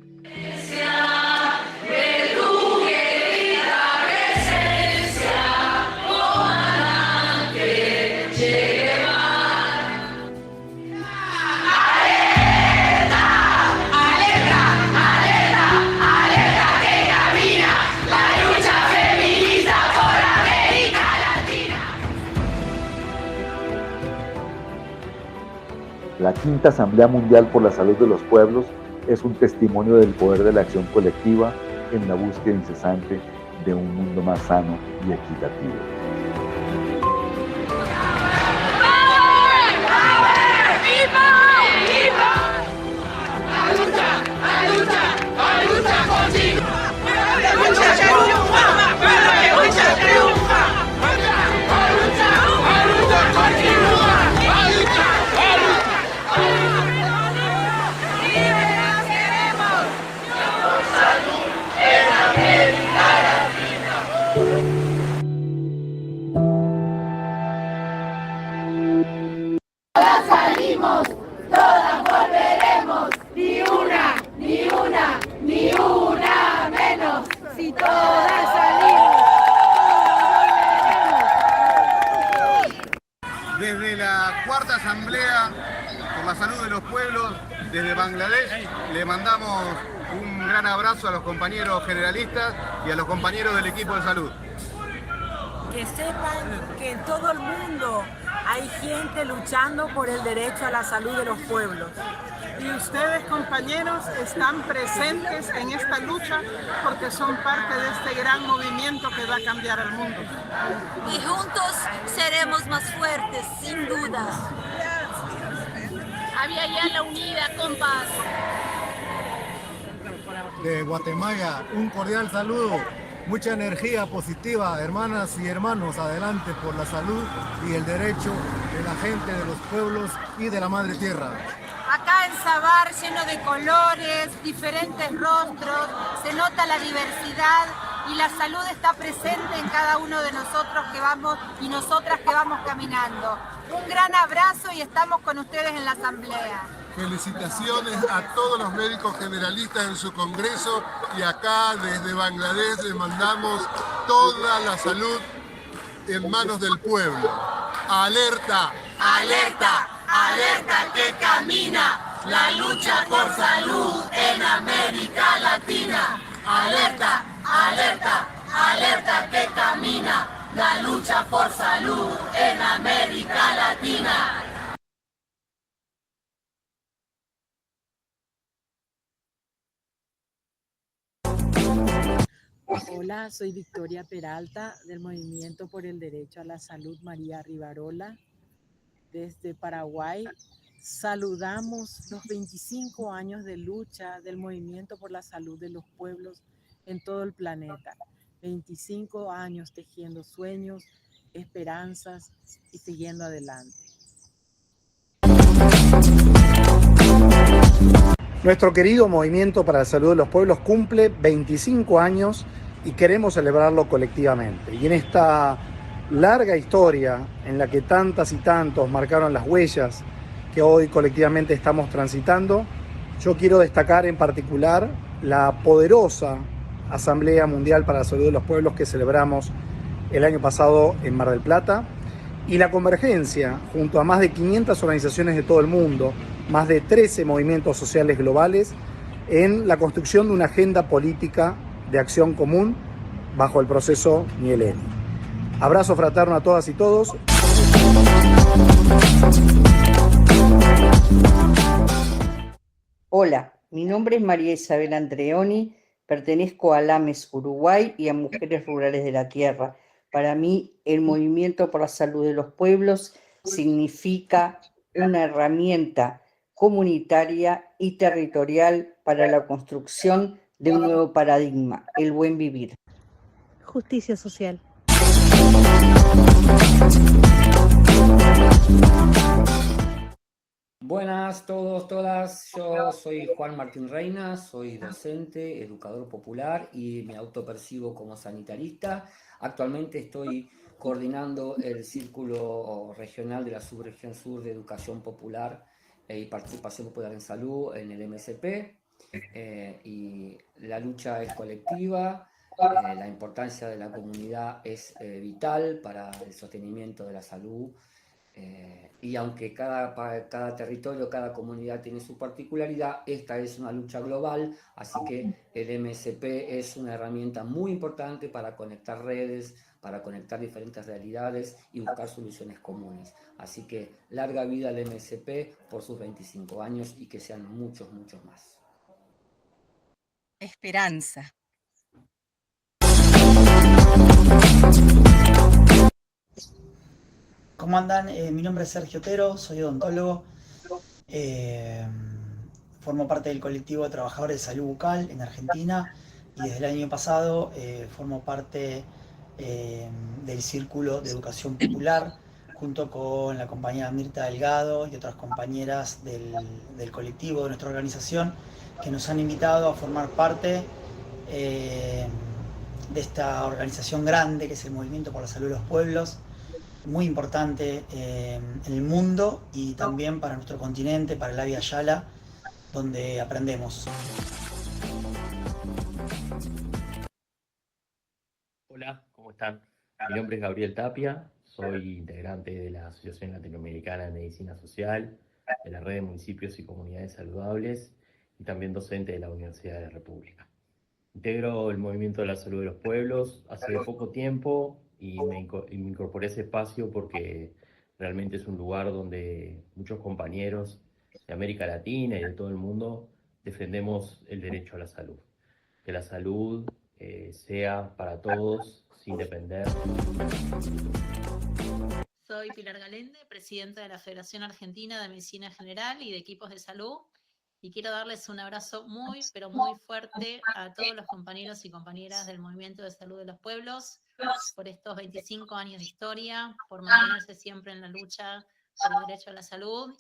La Quinta Asamblea Mundial por la Salud de los Pueblos es un testimonio del poder de la acción colectiva en la búsqueda incesante de un mundo más sano y equitativo.
Desde la Cuarta Asamblea por la Salud de los Pueblos, desde Bangladesh, le mandamos un gran abrazo a los compañeros generalistas y a los compañeros del equipo de salud.
Que sepan que en todo el mundo hay gente luchando por el derecho a la salud de los pueblos.
Y ustedes, compañeros, están presentes en esta lucha porque son parte de este gran movimiento que va a cambiar el mundo.
Y juntos seremos más fuertes, sin dudas. Había ya la unida, compás.
De Guatemala, un cordial saludo, mucha energía positiva, hermanas y hermanos, adelante por la salud y el derecho de la gente, de los pueblos y de la madre tierra.
Acá en Sabar, lleno de colores, diferentes rostros, se nota la diversidad y la salud está presente en cada uno de nosotros que vamos y nosotras que vamos caminando. Un gran abrazo y estamos con ustedes en la asamblea.
Felicitaciones a todos los médicos generalistas en su congreso y acá desde Bangladesh les mandamos toda la salud en manos del pueblo. ¡Alerta!
¡Alerta! ¡Alerta que camina la lucha por salud en América Latina! ¡Alerta! ¡Alerta! ¡Alerta que camina la lucha por salud en América Latina!
Hola, soy Victoria Peralta del Movimiento por el Derecho a la Salud María Rivarola. Desde Paraguay saludamos los 25 años de lucha del Movimiento por la Salud de los Pueblos en todo el planeta. 25 años tejiendo sueños, esperanzas y siguiendo adelante.
Nuestro querido Movimiento para la Salud de los Pueblos cumple 25 años y queremos celebrarlo colectivamente. Y en esta larga historia en la que tantas y tantos marcaron las huellas que hoy colectivamente estamos transitando, yo quiero destacar en particular la poderosa Asamblea Mundial para la Salud de los Pueblos que celebramos el año pasado en Mar del Plata y la convergencia junto a más de 500 organizaciones de todo el mundo, más de 13 movimientos sociales globales en la construcción de una agenda política de acción común bajo el proceso Mieleni. Abrazo fraterno a todas y todos.
Hola, mi nombre es María Isabel Andreoni, pertenezco a LAMES Uruguay y a Mujeres Rurales de la Tierra. Para mí, el Movimiento por la Salud de los Pueblos significa una herramienta comunitaria y territorial para la construcción de un nuevo paradigma, el buen vivir.
Justicia social.
Buenas todos, todas, yo soy Juan Martín Reina, soy docente, educador popular y me autopercibo como sanitarista. Actualmente estoy coordinando el Círculo Regional de la Subregión Sur de Educación Popular y Participación Popular en Salud en el MSP. Y la lucha es colectiva, la importancia de la comunidad es vital para el sostenimiento de la salud. Y aunque cada territorio, cada comunidad tiene su particularidad, esta es una lucha global, así que el MSP es una herramienta muy importante para conectar redes, para conectar diferentes realidades y buscar soluciones comunes. Así que larga vida al MSP por sus 25 años y que sean muchos, muchos más.
Esperanza.
¿Cómo andan? Mi nombre es Sergio Otero, soy odontólogo. Formo parte del colectivo de trabajadores de salud bucal en Argentina y desde el año pasado formo parte del Círculo de Educación Popular junto con la compañera Mirta Delgado y otras compañeras del colectivo de nuestra organización que nos han invitado a formar parte de esta organización grande que es el Movimiento por la Salud de los Pueblos, muy importante en el mundo y también para nuestro continente, para el Abya Yala, donde aprendemos.
Hola, ¿cómo están? Mi nombre es Gabriel Tapia, soy integrante de la Asociación Latinoamericana de Medicina Social, de la Red de Municipios y Comunidades Saludables y también docente de la Universidad de la República. Integro el Movimiento de la Salud de los Pueblos hace poco tiempo y me incorporé a ese espacio porque realmente es un lugar donde muchos compañeros de América Latina y de todo el mundo defendemos el derecho a la salud. Que la salud sea para todos, sin depender.
Soy Pilar Galende, presidenta de la Federación Argentina de Medicina General y de Equipos de Salud, y quiero darles un abrazo muy, pero muy fuerte a todos los compañeros y compañeras del Movimiento de Salud de los Pueblos por estos 25 años de historia, por mantenerse siempre en la lucha por el derecho a la salud.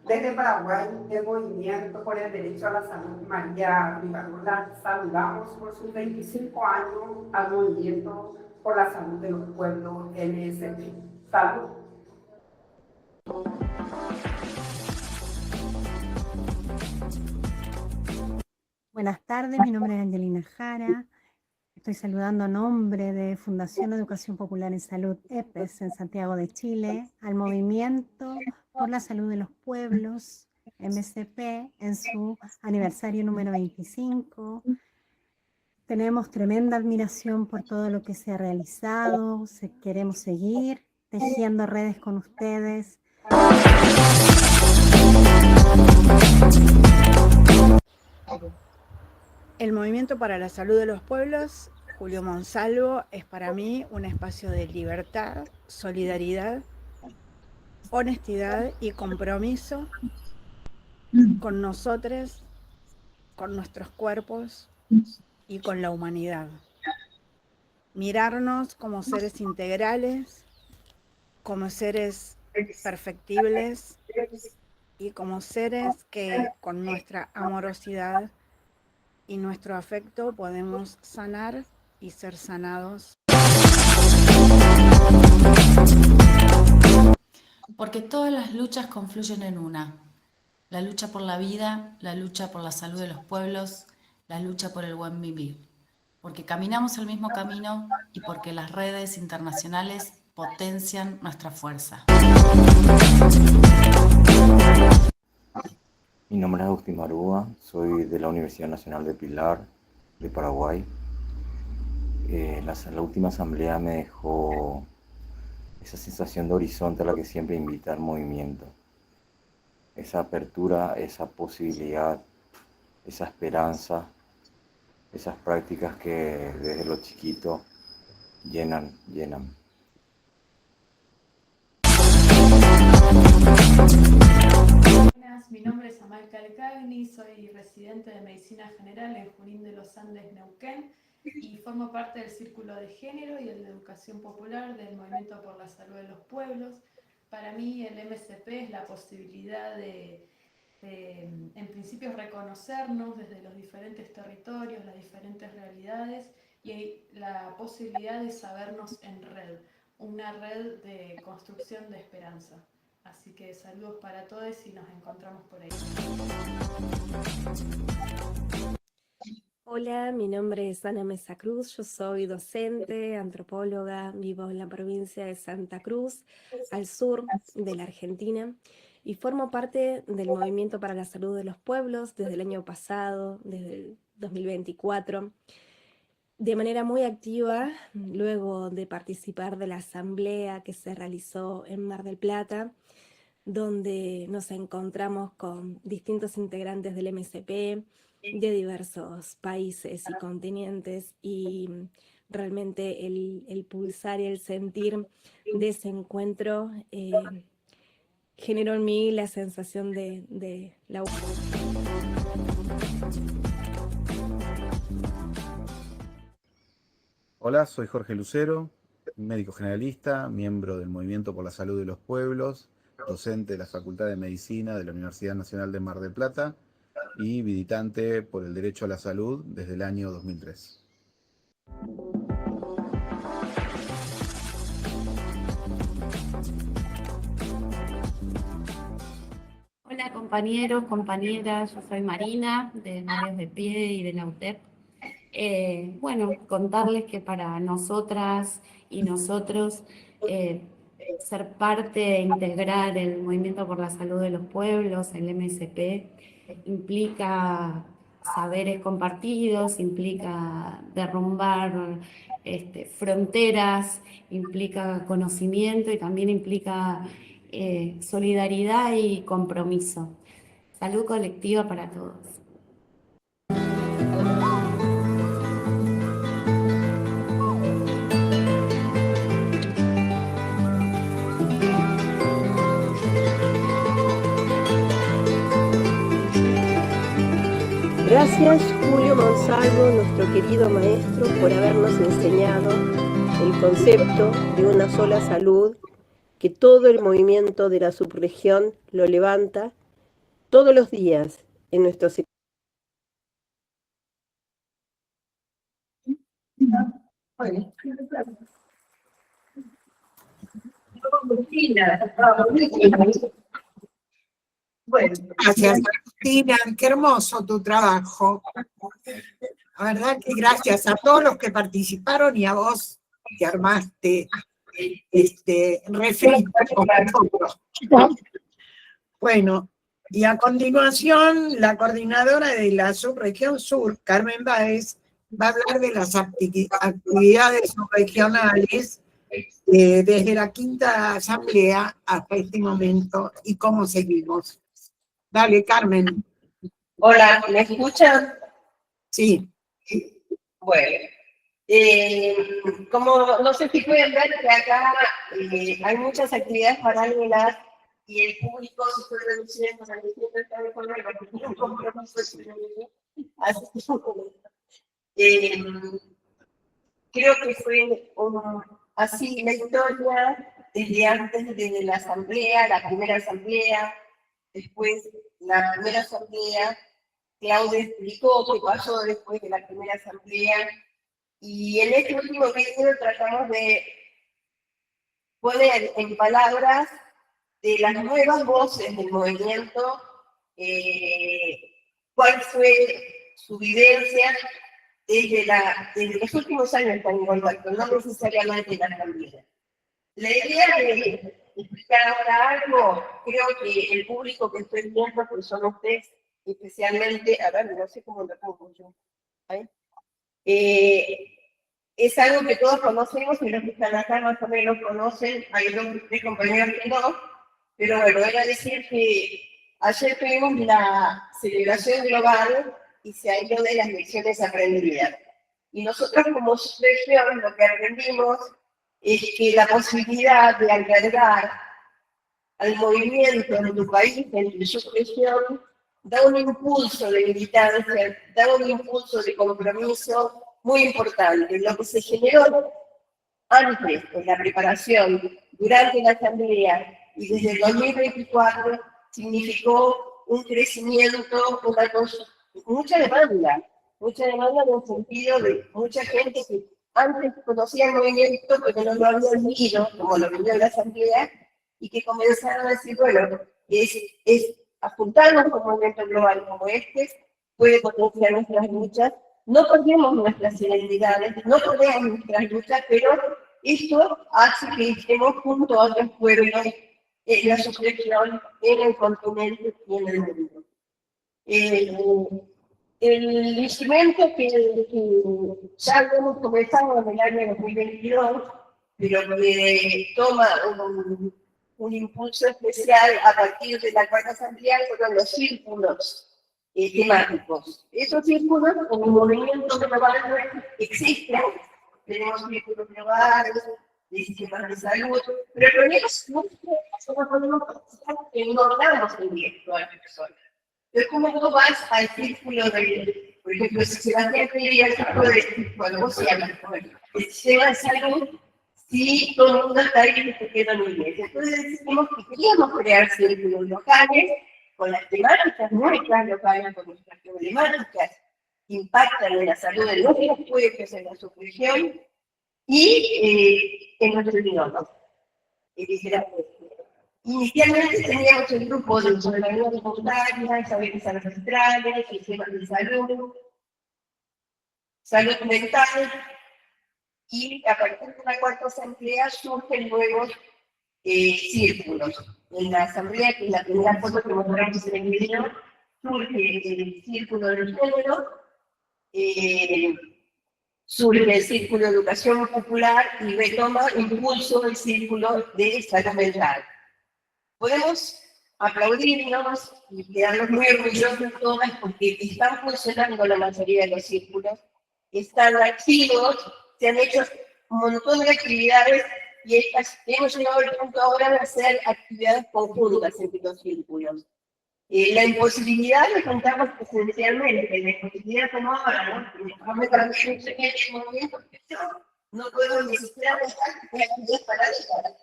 Desde Paraguay, el Movimiento por el Derecho a la Salud María Rivarola, saludamos por sus 25 años al Movimiento por la Salud de los Pueblos, MSP. Salud.
Buenas tardes, mi nombre es Angelina Jara. Estoy saludando a nombre de Fundación Educación Popular en Salud, EPES, en Santiago de Chile, al Movimiento por la Salud de los Pueblos, MSP, en su aniversario número 25. Tenemos tremenda admiración por todo lo que se ha realizado. Queremos seguir tejiendo redes con ustedes.
El Movimiento para la Salud de los Pueblos, Julio Monsalvo, es para mí un espacio de libertad, solidaridad, honestidad y compromiso con nosotros, con nuestros cuerpos y con la humanidad. Mirarnos como seres integrales, como seres perfectibles y como seres que con nuestra amorosidad y nuestro afecto podemos sanar y ser sanados.
Porque todas las luchas confluyen en una. La lucha por la vida, la lucha por la salud de los pueblos, la lucha por el buen vivir. Porque caminamos el mismo camino y porque las redes internacionales potencian nuestra fuerza.
Mi nombre es Agustín Marúa, soy de la Universidad Nacional de Pilar, de Paraguay. La última asamblea me dejó esa sensación de horizonte a la que siempre invita el movimiento. Esa apertura, esa posibilidad, esa esperanza, esas prácticas que desde lo chiquito llenan.
Mi nombre es Amal Calcagni, soy residente de Medicina General en Junín de los Andes, Neuquén, y formo parte del Círculo de Género y el de Educación Popular del Movimiento por la Salud de los Pueblos. Para mí el MSP es la posibilidad de en principio, reconocernos desde los diferentes territorios, las diferentes realidades y la posibilidad de sabernos en red, una red de construcción de esperanza. Así que saludos para todos y nos encontramos por ahí.
Hola, mi nombre es Ana Mesa Cruz, yo soy docente, antropóloga, vivo en la provincia de Santa Cruz, al sur de la Argentina, y formo parte del Movimiento para la Salud de los Pueblos desde el año pasado, desde 2024, de manera muy activa, luego de participar de la asamblea que se realizó en Mar del Plata, donde nos encontramos con distintos integrantes del MSP de diversos países y continentes, y realmente el pulsar y el sentir de ese encuentro generó en mí la sensación de la...
Hola, soy Jorge Lucero, médico generalista, miembro del Movimiento por la Salud de los Pueblos, docente de la Facultad de Medicina de la Universidad Nacional de Mar del Plata y militante por el derecho a la salud desde el año 2003.
Hola compañeros, compañeras, yo soy Marina de Mareos de Pie y de la UTEP. Bueno, contarles que para nosotras y nosotros ser parte e integrar el Movimiento por la Salud de los Pueblos, el MSP, implica saberes compartidos, implica derrumbar fronteras, implica conocimiento y también implica solidaridad y compromiso. Salud colectiva para todos.
Gracias, Julio Monsalvo, nuestro querido maestro, por habernos enseñado el concepto de una sola salud, que todo el movimiento de la subregión lo levanta todos los días en nuestros...
Bueno, gracias, Agustina. Qué hermoso tu trabajo. La verdad que gracias a todos los que participaron y a vos que armaste refrito con nosotros. Bueno, y a continuación la coordinadora de la subregión sur, Carmen Báez, va a hablar de las actividades subregionales desde la quinta asamblea hasta este momento y cómo seguimos. Dale, Carmen.
Hola, ¿me escuchan?
Sí.
Bueno, como no sé si pueden ver que acá hay muchas actividades paralelas y el público se fue reduciendo, creo que fue así la historia desde antes de la asamblea, la primera asamblea. Después, la primera asamblea, Claudia explicó qué pasó después de la primera asamblea. Y en este último video tratamos de poner en palabras de las nuevas voces del movimiento cuál fue su vivencia desde los últimos años tan igual, no necesariamente la asamblea. La idea de explicar ahora algo, creo que el público que estoy viendo, pues son ustedes, especialmente, a ver, no sé cómo lo pongo yo, es algo que todos conocemos y los que están acá más o menos conocen, hay dos o tres compañeros que no, pero bueno, era decir que ayer tuvimos la celebración global y se habló de las lecciones aprendidas. Y nosotros como subregión lo que aprendimos es que la posibilidad de albergar al movimiento en tu país, en tu subregión, da un impulso de militancia, da un impulso de compromiso muy importante. Lo que se generó antes, en la preparación, durante la asamblea y desde el 2024, significó un crecimiento, mucha demanda en el sentido de mucha gente que antes conocía el movimiento, pero no lo habían vivido, como lo vivió la asamblea, y que comenzaron a decir, bueno, es apuntarnos a un movimiento global como este, puede potenciar nuestras luchas, no perdemos nuestras identidades, no perdemos nuestras luchas, pero esto hace que estemos junto a otros pueblos en la subregión, en el continente y en el mundo. El instrumento que ya habíamos comenzado en el año 2022, pero que toma un impulso especial a partir de la cuarta asamblea, fueron los círculos temáticos. Esos círculos, como movimiento global, existen. Tenemos círculos globales, de sistemas de salud, pero el problema es que nosotros podemos participar que no hablamos en directo a las personas. Entonces, ¿cómo tú vas al círculo de, por ejemplo, si Sebastián quería el círculo de, bueno, vos se llama, el sistema de salud, si todo el mundo está ahí, se queda en inglés. Entonces decimos que queríamos crear círculos locales, con las temáticas nuestras locales, con nuestras problemáticas que impactan en la salud de nuestros pueblos, en la subregión, y en nuestro idioma. Inicialmente teníamos el grupo de soberanía voluntaria, saberes ancestrales, sistemas de salud, salud mental, y a partir de la cuarta asamblea surgen nuevos círculos. En la asamblea, que es la primera foto que mostramos en el video, surge el círculo del género, surge el círculo de educación popular y retoma impulso el círculo de salud mental. Podemos aplaudirnos y quedarnos muy orgullosos todas porque están funcionando la mayoría de los círculos, están activos, se han hecho un montón de actividades y hemos llegado al punto ahora de hacer actividades conjuntas entre los círculos. La imposibilidad de contarnos presencialmente, la imposibilidad como ahora, ¿no? Me parece que en este momento no puedo ni siquiera dejar que actividades paralelas.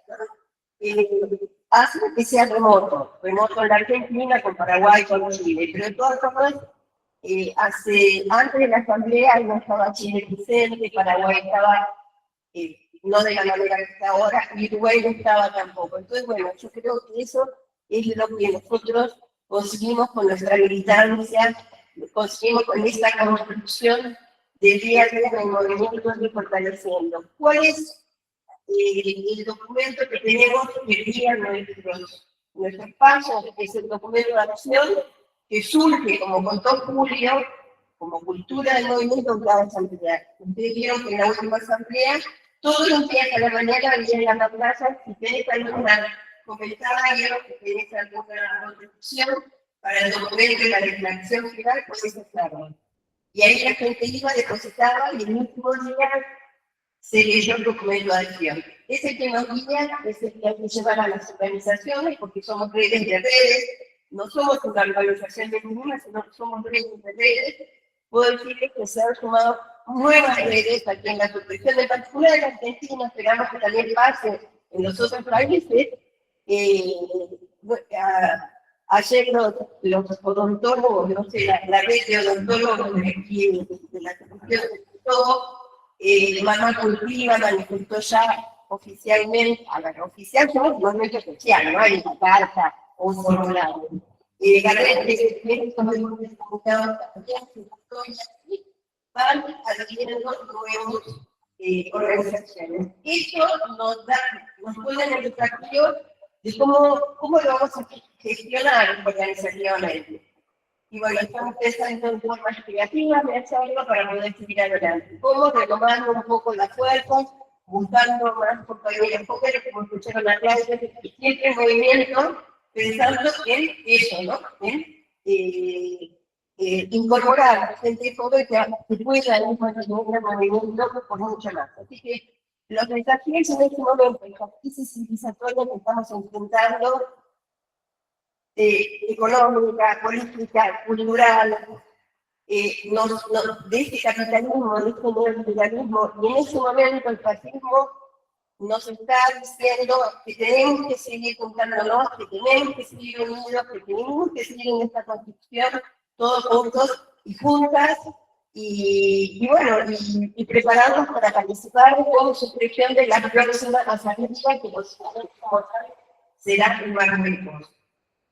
Hace que sea remoto en la Argentina, con Paraguay, con Chile, pero de todas formas, antes de la asamblea no estaba Chile presente, Paraguay estaba, no de la manera que está ahora, y Uruguay no estaba tampoco. Entonces, bueno, yo creo que eso es lo que nosotros conseguimos con nuestra militancia, conseguimos con esta construcción del día a día del movimiento y fortaleciendo. ¿Cuál es el documento que tenemos que guía nuestros pasos? Es el documento de acción que surge, como contó Julio, como cultura del movimiento en cada asamblea. Ustedes vieron que en la última asamblea, todos los días a la mañana había en la plaza, si tenés alguna comentario, si tenés alguna contribución para el documento de la declaración final, podés hacerlo. Y ahí la gente iba, depositaba y el mismo día se leyó el documento de acción. Es el que nos guía, es el que hay que llevar a las organizaciones, porque somos redes de redes, no somos una organización de ninguna, sino que somos redes de redes. Puedo decirles que se han sumado nuevas redes aquí en la subregión, en particular en Argentina, esperamos que también pase en los otros países. Ayer los odontólogos, no sé, la red de odontólogos de aquí, de la subregión, Manuel Cultiva manifestó ya oficialmente, oficial somos un movimiento especial, no hay una carta o un formulario. Garrett, que van adquiriendo nuevas organizaciones. Esto nos pone en el desafío de cómo lo vamos a gestionar organizacionalmente. Y bueno, estamos pensando en formas creativas de hacerlo para poder seguir adelante. ¿Cómo? Retomando un poco la fuerza, buscando más compañeros mujeres, como escucharon la clase, siempre en movimiento, pensando en eso, ¿no? Incorporar gente joven que pueda ir con el movimiento por mucho más. Así que los desafíos en este momento, la crisis civilizatoria que estamos enfrentando, económica, política, cultural, de este capitalismo, de este neoliberalismo, y en ese momento el fascismo nos está diciendo que tenemos que seguir juntándonos, que tenemos que seguir unidos, que tenemos que seguir en esta construcción, todos juntos y juntas, y bueno, y prepararnos para participar en suscripción de la próxima asamblea que nos será en Marruecos.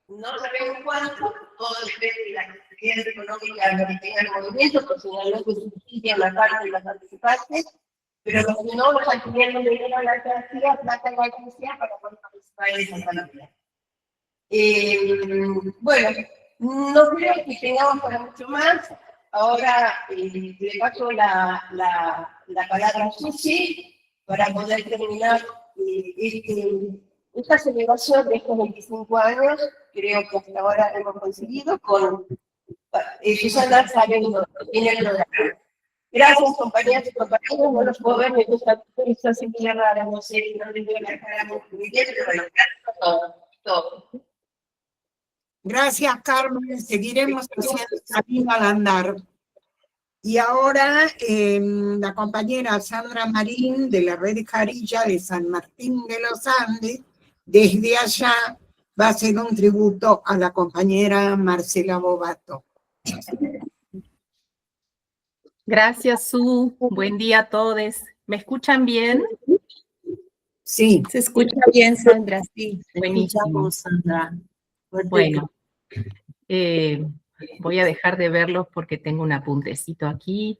No sabemos cuánto, todo depende de la actividad económica que tenga el movimiento, porque finalmente se sustituye la parte de las participantes, pero si no, los alquileres de dinero a la alcancía, plata en la alcancía para poder participar en esa asamblea. Bueno, no creo que tengamos para mucho más. ahora le paso la palabra a Susi para poder terminar esta celebración de estos 25 años. Creo que hasta ahora hemos conseguido con Susana sabiendo tiene el programa. Gracias, compañeras y compañeros. No los puedo ver, me gusta esta semilla rara, no sé, no les veo la cara muy bien, pero bueno, todo.
Gracias, Carmen. Seguiremos haciendo camino al andar. Y ahora la compañera Sandra Marín de la Red Jarilla de San Martín de los Andes, desde allá va a hacer un tributo a la compañera Marcela Bobato.
Gracias, Su. Buen día a todos. ¿Me escuchan bien?
Sí.
¿Se escucha bien, Sandra? Sí. Buenísimo, Sandra. Bueno, voy a dejar de verlos porque tengo un apuntecito aquí.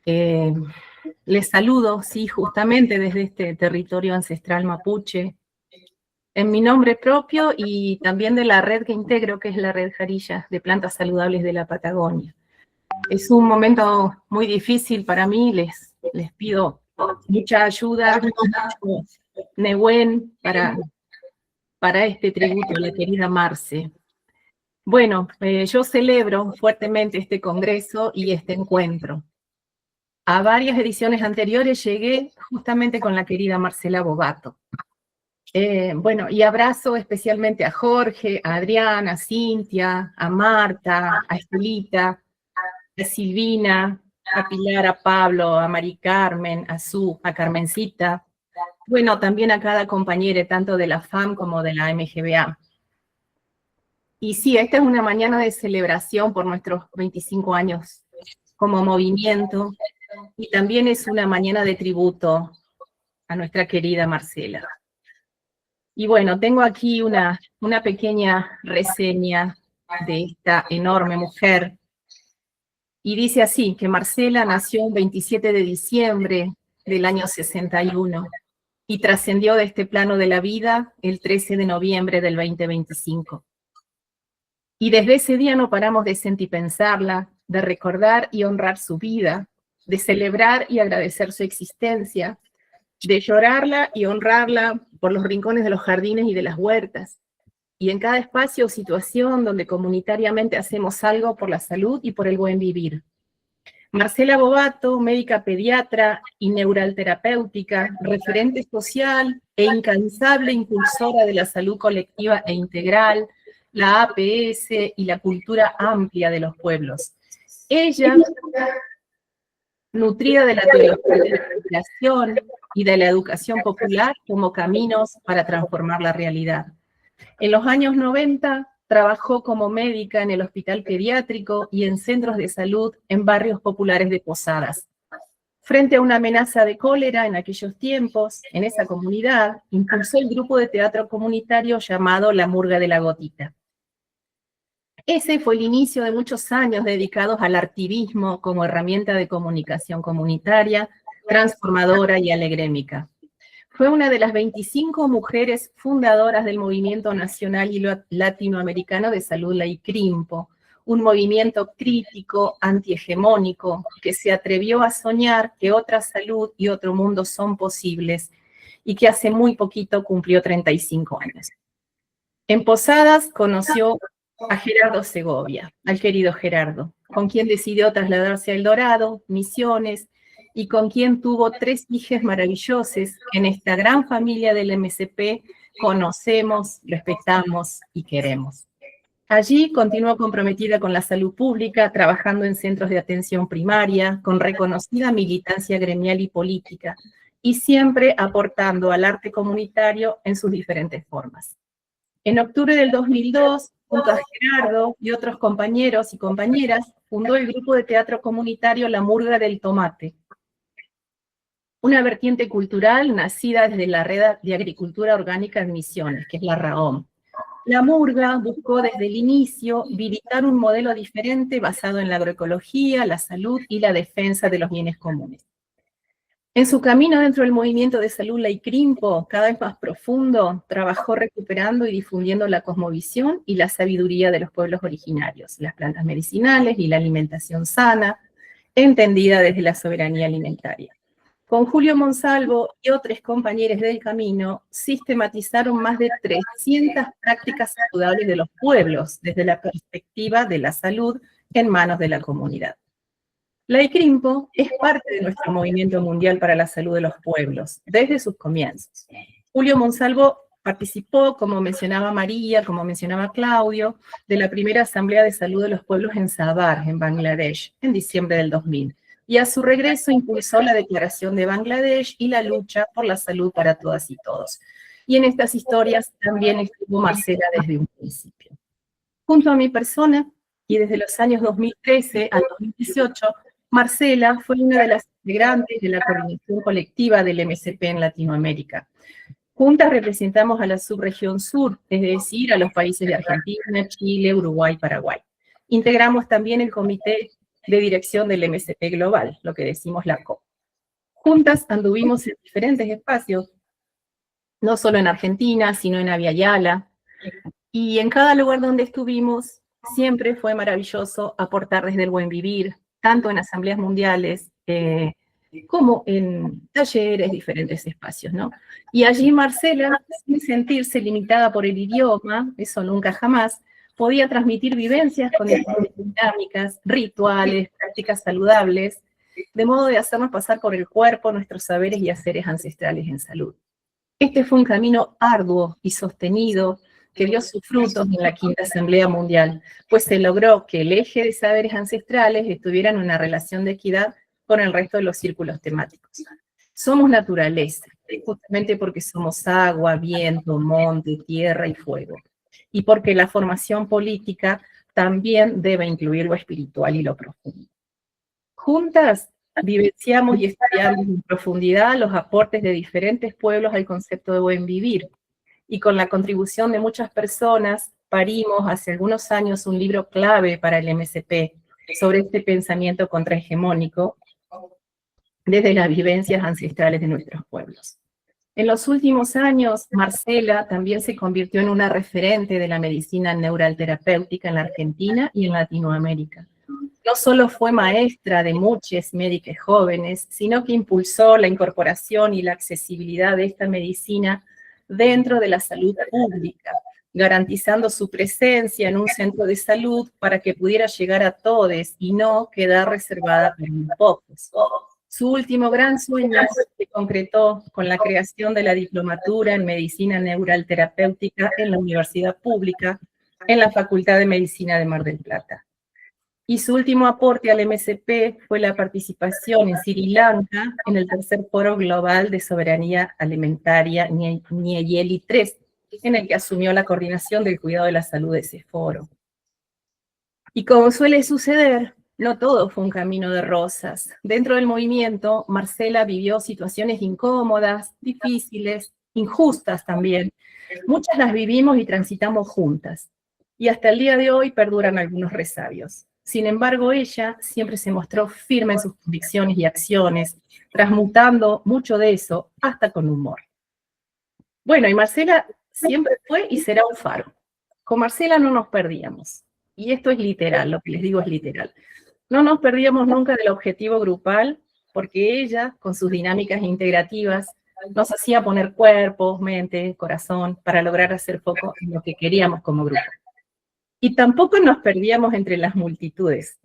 Les saludo, sí, justamente desde este territorio ancestral mapuche, en mi nombre propio y también de la red que integro, que es la Red Jarilla de Plantas Saludables de la Patagonia. Es un momento muy difícil para mí, les pido mucha ayuda, Nehuen, para este tributo a la querida Marce. Bueno, yo celebro fuertemente este congreso y este encuentro. A varias ediciones anteriores llegué justamente con la querida Marcela Bobato. Bueno, y abrazo especialmente a Jorge, a Adrián, a Cintia, a Marta, a Estelita, a Silvina, a Pilar, a Pablo, a Mari Carmen, a Su, a Carmencita, bueno, también a cada compañera, tanto de la FAM como de la MGBA. Y sí, esta es una mañana de celebración por nuestros 25 años como movimiento, y también es una mañana de tributo a nuestra querida Marcela. Y bueno, tengo aquí una pequeña reseña de esta enorme mujer. Y dice así, que Marcela nació el 27 de diciembre del año 61 y trascendió de este plano de la vida el 13 de noviembre del 2025. Y desde ese día no paramos de sentipensarla, de recordar y honrar su vida, de celebrar y agradecer su existencia, de llorarla y honrarla por los rincones de los jardines y de las huertas, y en cada espacio o situación donde comunitariamente hacemos algo por la salud y por el buen vivir. Marcela Bobato, médica pediatra y neuralterapéutica, referente social e incansable impulsora de la salud colectiva e integral, la APS y la cultura amplia de los pueblos. Ella, nutrida de la teología de la recreación y de la educación popular como caminos para transformar la realidad. En los años 90 trabajó como médica en el hospital pediátrico y en centros de salud en barrios populares de Posadas. Frente a una amenaza de cólera en aquellos tiempos, en esa comunidad, impulsó el grupo de teatro comunitario llamado La Murga de la Gotita. Ese fue el inicio de muchos años dedicados al artivismo como herramienta de comunicación comunitaria, transformadora y alegrémica. Fue una de las 25 mujeres fundadoras del Movimiento Nacional y Latinoamericano de Salud, la ICRIMPO, un movimiento crítico, antihegemónico, que se atrevió a soñar que otra salud y otro mundo son posibles y que hace muy poquito cumplió 35 años. En Posadas conoció a Gerardo Segovia, al querido Gerardo, con quien decidió trasladarse a El Dorado, Misiones, y con quien tuvo 3 hijas maravillosas que en esta gran familia del MCP conocemos, respetamos y queremos. Allí continuó comprometida con la salud pública, trabajando en centros de atención primaria, con reconocida militancia gremial y política, y siempre aportando al arte comunitario en sus diferentes formas. En octubre del 2002, junto a Gerardo y otros compañeros y compañeras, fundó el grupo de teatro comunitario La Murga del Tomate, una vertiente cultural nacida desde la Red de Agricultura Orgánica en Misiones, que es la RAOM. La Murga buscó desde el inicio visitar un modelo diferente basado en la agroecología, la salud y la defensa de los bienes comunes. En su camino dentro del movimiento de salud La ICRIMPO, cada vez más profundo, trabajó recuperando y difundiendo la cosmovisión y la sabiduría de los pueblos originarios, las plantas medicinales y la alimentación sana, entendida desde la soberanía alimentaria. Con Julio Monsalvo y otros compañeros del camino, sistematizaron más de 300 prácticas saludables de los pueblos, desde la perspectiva de la salud en manos de la comunidad. La ICRIMPO es parte de nuestro movimiento mundial para la salud de los pueblos, desde sus comienzos. Julio Monsalvo participó, como mencionaba María, como mencionaba Claudio, de la primera Asamblea de Salud de los Pueblos en Sabar, en Bangladesh, en diciembre del 2000. Y a su regreso impulsó la Declaración de Bangladesh y la lucha por la salud para todas y todos. Y en estas historias también estuvo Marcela desde un principio. Junto a mi persona, y desde los años 2013 al 2018, Marcela fue una de las integrantes de la coordinación colectiva del MSP en Latinoamérica. Juntas representamos a la subregión sur, es decir, a los países de Argentina, Chile, Uruguay, Paraguay. Integramos también el comité de dirección del MSP Global, lo que decimos la COP. Juntas anduvimos en diferentes espacios, no solo en Argentina, sino en Avia Yala, y en cada lugar donde estuvimos siempre fue maravilloso aportar desde el buen vivir, tanto en asambleas mundiales como en talleres, diferentes espacios, ¿no? Y allí Marcela, sin sentirse limitada por el idioma, eso nunca jamás, podía transmitir vivencias con dinámicas, rituales, prácticas saludables, de modo de hacernos pasar por el cuerpo nuestros saberes y haceres ancestrales en salud. Este fue un camino arduo y sostenido que dio sus frutos en la Quinta Asamblea Mundial, pues se logró que el eje de saberes ancestrales estuviera en una relación de equidad con el resto de los círculos temáticos. Somos naturaleza, justamente porque somos agua, viento, monte, tierra y fuego, y porque la formación política también debe incluir lo espiritual y lo profundo. Juntas vivenciamos y estudiamos en profundidad los aportes de diferentes pueblos al concepto de buen vivir, y con la contribución de muchas personas, parimos hace algunos años un libro clave para el MSP sobre este pensamiento contrahegemónico desde las vivencias ancestrales de nuestros pueblos. En los últimos años, Marcela también se convirtió en una referente de la medicina neural terapéutica en la Argentina y en Latinoamérica. No solo fue maestra de muchos médicos jóvenes, sino que impulsó la incorporación y la accesibilidad de esta medicina dentro de la salud pública, garantizando su presencia en un centro de salud para que pudiera llegar a todos y no quedar reservada para unos pocos. Su último gran sueño se concretó con la creación de la diplomatura en medicina neural terapéutica en la Universidad Pública, en la Facultad de Medicina de Mar del Plata. Y su último aporte al MSP fue la participación en Sri Lanka en el tercer foro global de soberanía alimentaria Nyeyeli 3, en el que asumió la coordinación del cuidado de la salud de ese foro. Y como suele suceder, no todo fue un camino de rosas. Dentro del movimiento, Marcela vivió situaciones incómodas, difíciles, injustas también. Muchas las vivimos y transitamos juntas. Y hasta el día de hoy perduran algunos resabios. Sin embargo, ella siempre se mostró firme en sus convicciones y acciones, transmutando mucho de eso, hasta con humor. Bueno, y Marcela siempre fue y será un faro. Con Marcela no nos perdíamos. Y esto es literal, lo que les digo es literal. No nos perdíamos nunca del objetivo grupal, porque ella, con sus dinámicas integrativas, nos hacía poner cuerpo, mente, corazón, para lograr hacer foco en lo que queríamos como grupo. Y tampoco nos perdíamos entre las multitudes.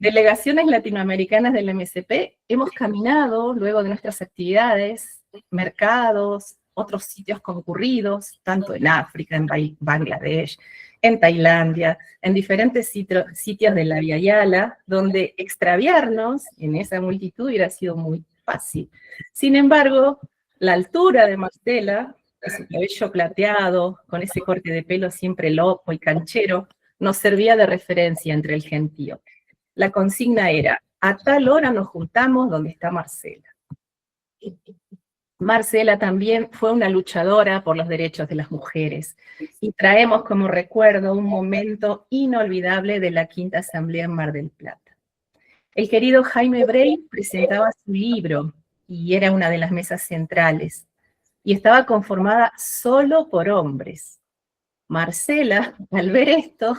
Delegaciones latinoamericanas del MSP hemos caminado luego de nuestras actividades, mercados, otros sitios concurridos, tanto en África, en Bangladesh, en Tailandia, en diferentes sitios de la Via Yala, donde extraviarnos en esa multitud hubiera sido muy fácil. Sin embargo, la altura de Marcela, su cabello plateado, con ese corte de pelo siempre loco y canchero, nos servía de referencia entre el gentío. La consigna era, a tal hora nos juntamos donde está Marcela. Marcela también fue una luchadora por los derechos de las mujeres, y traemos como recuerdo un momento inolvidable de la Quinta Asamblea en Mar del Plata. El querido Jaime Brey presentaba su libro, y era una de las mesas centrales, y estaba conformada solo por hombres. Marcela, al ver esto,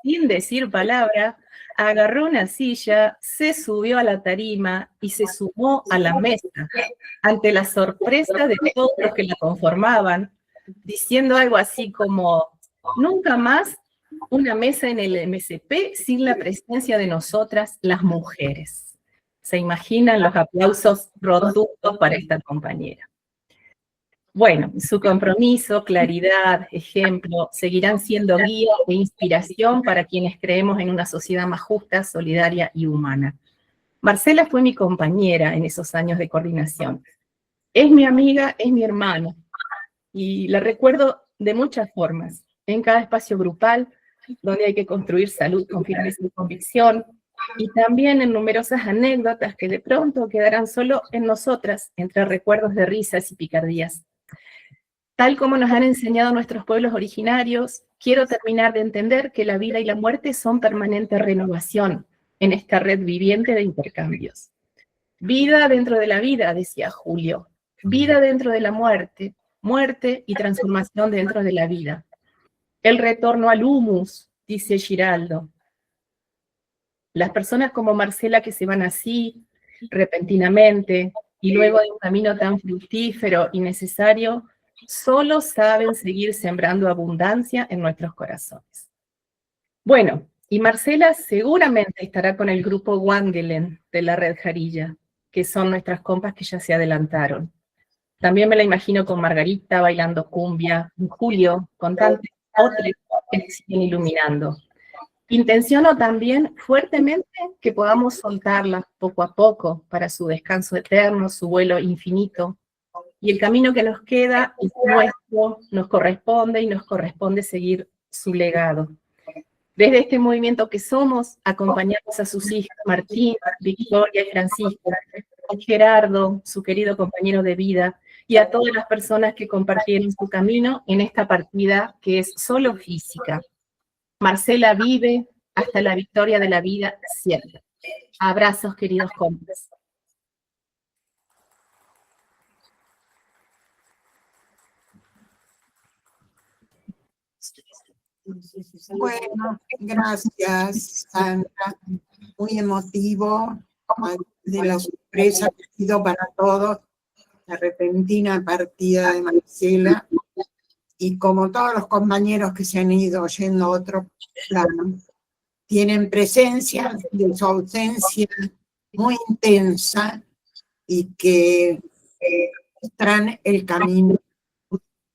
sin decir palabra, agarró una silla, se subió a la tarima y se sumó a la mesa, ante la sorpresa de todos los que la conformaban, diciendo algo así como, nunca más una mesa en el MSP sin la presencia de nosotras, las mujeres. ¿Se imaginan los aplausos rotundos para esta compañera? Bueno, su compromiso, claridad, ejemplo, seguirán siendo guía e inspiración para quienes creemos en una sociedad más justa, solidaria y humana. Marcela fue mi compañera en esos años de coordinación. Es mi amiga, es mi hermana, y la recuerdo de muchas formas, en cada espacio grupal, donde hay que construir salud con firmeza y convicción, y también en numerosas anécdotas que de pronto quedarán solo en nosotras, entre recuerdos de risas y picardías. Tal como nos han enseñado nuestros pueblos originarios, quiero terminar de entender que la vida y la muerte son permanente renovación en esta red viviente de intercambios. Vida dentro de la vida, decía Julio. Vida dentro de la muerte, muerte y transformación dentro de la vida. El retorno al humus, dice Giraldo. Las personas como Marcela que se van así, repentinamente, y luego de un camino tan fructífero y necesario, solo saben seguir sembrando abundancia en nuestros corazones. Bueno, y Marcela seguramente estará con el grupo Wangelen de la Red Jarilla, que son nuestras compas que ya se adelantaron. También me la imagino con Margarita bailando cumbia, con Julio, con tantos otros que siguen iluminando. Intenciono también fuertemente que podamos soltarla poco a poco para su descanso eterno, su vuelo infinito. Y el camino que nos queda es nuestro, nos corresponde y nos corresponde seguir su legado. Desde este movimiento que somos, acompañamos a sus hijas Martín, Victoria y Francisco, a Gerardo, su querido compañero de vida, y a todas las personas que compartieron su camino en esta partida que es solo física. Marcela vive hasta la victoria de la vida siempre. Abrazos, queridos compas.
Bueno, gracias, Sandra. Muy emotivo, de la sorpresa que ha sido para todos, la repentina partida de Marcela, y como todos los compañeros que se han ido yendo a otro plano, tienen presencia de su ausencia muy intensa y que muestran el camino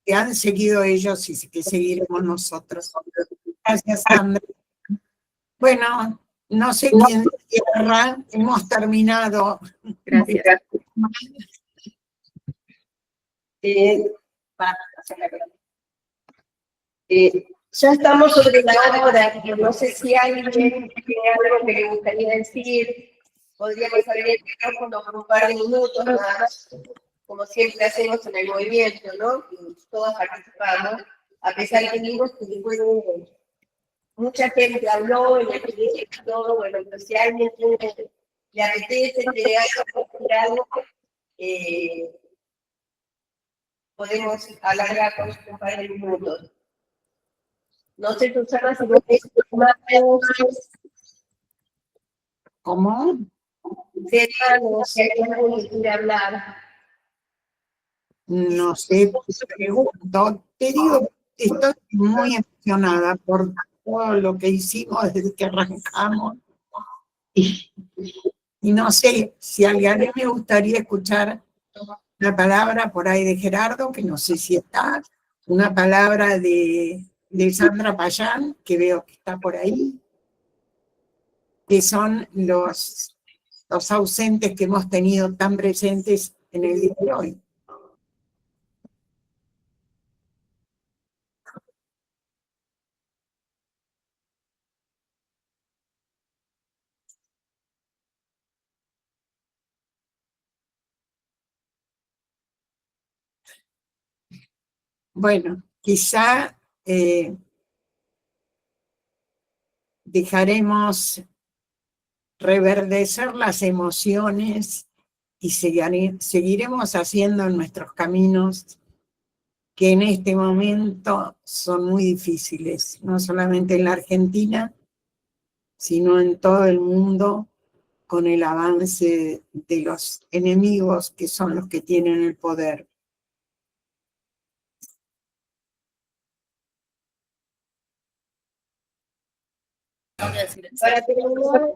que han seguido ellos y que seguiremos nosotros. Gracias, Sandra. Bueno, no sé quién cierra, hemos terminado.
Gracias.
Ya estamos sobre la hora, no sé si alguien tiene algo que le gustaría decir, podríamos abrir el micrófono por un par de minutos nada más, como siempre hacemos en el movimiento, ¿no? Y todos participamos, a pesar de que mucha gente habló en el proyecto, todo, bueno, pero si alguien le apetece algo, podemos alargar con un par de minutos. No sé, Susana, si vos tenés más preguntas.
¿Cómo?
Si alguien algo que quiere hablar.
No sé, pregunto. Te digo, estoy muy emocionada por todo lo que hicimos desde que arrancamos. Y no sé si a alguien me gustaría escuchar una palabra por ahí de Gerardo, que no sé si está, una palabra de Sandra Payán, que veo que está por ahí, que son los ausentes que hemos tenido tan presentes en el día de hoy. Bueno, quizá dejaremos reverdecer las emociones y seguiremos haciendo nuestros caminos que en este momento son muy difíciles, no solamente en la Argentina, sino en todo el mundo, con el avance de los enemigos que son los que tienen el poder.
Para terminar,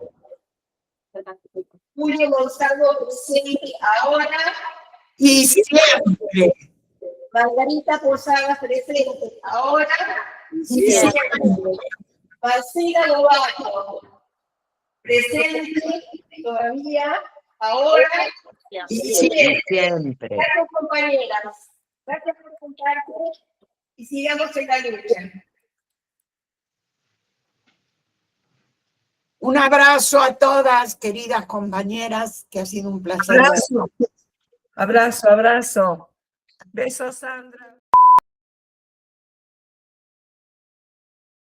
Julio Gonzalo presente ahora.
Y siempre.
Margarita Posada presente ahora. Y siempre. Marcela Lobato presente todavía, ahora y siempre. Gracias, compañeras. Gracias por compartir y sigamos en la lucha.
Un abrazo a todas, queridas compañeras, que ha sido un placer.
Abrazo, abrazo, abrazo. Besos, Sandra.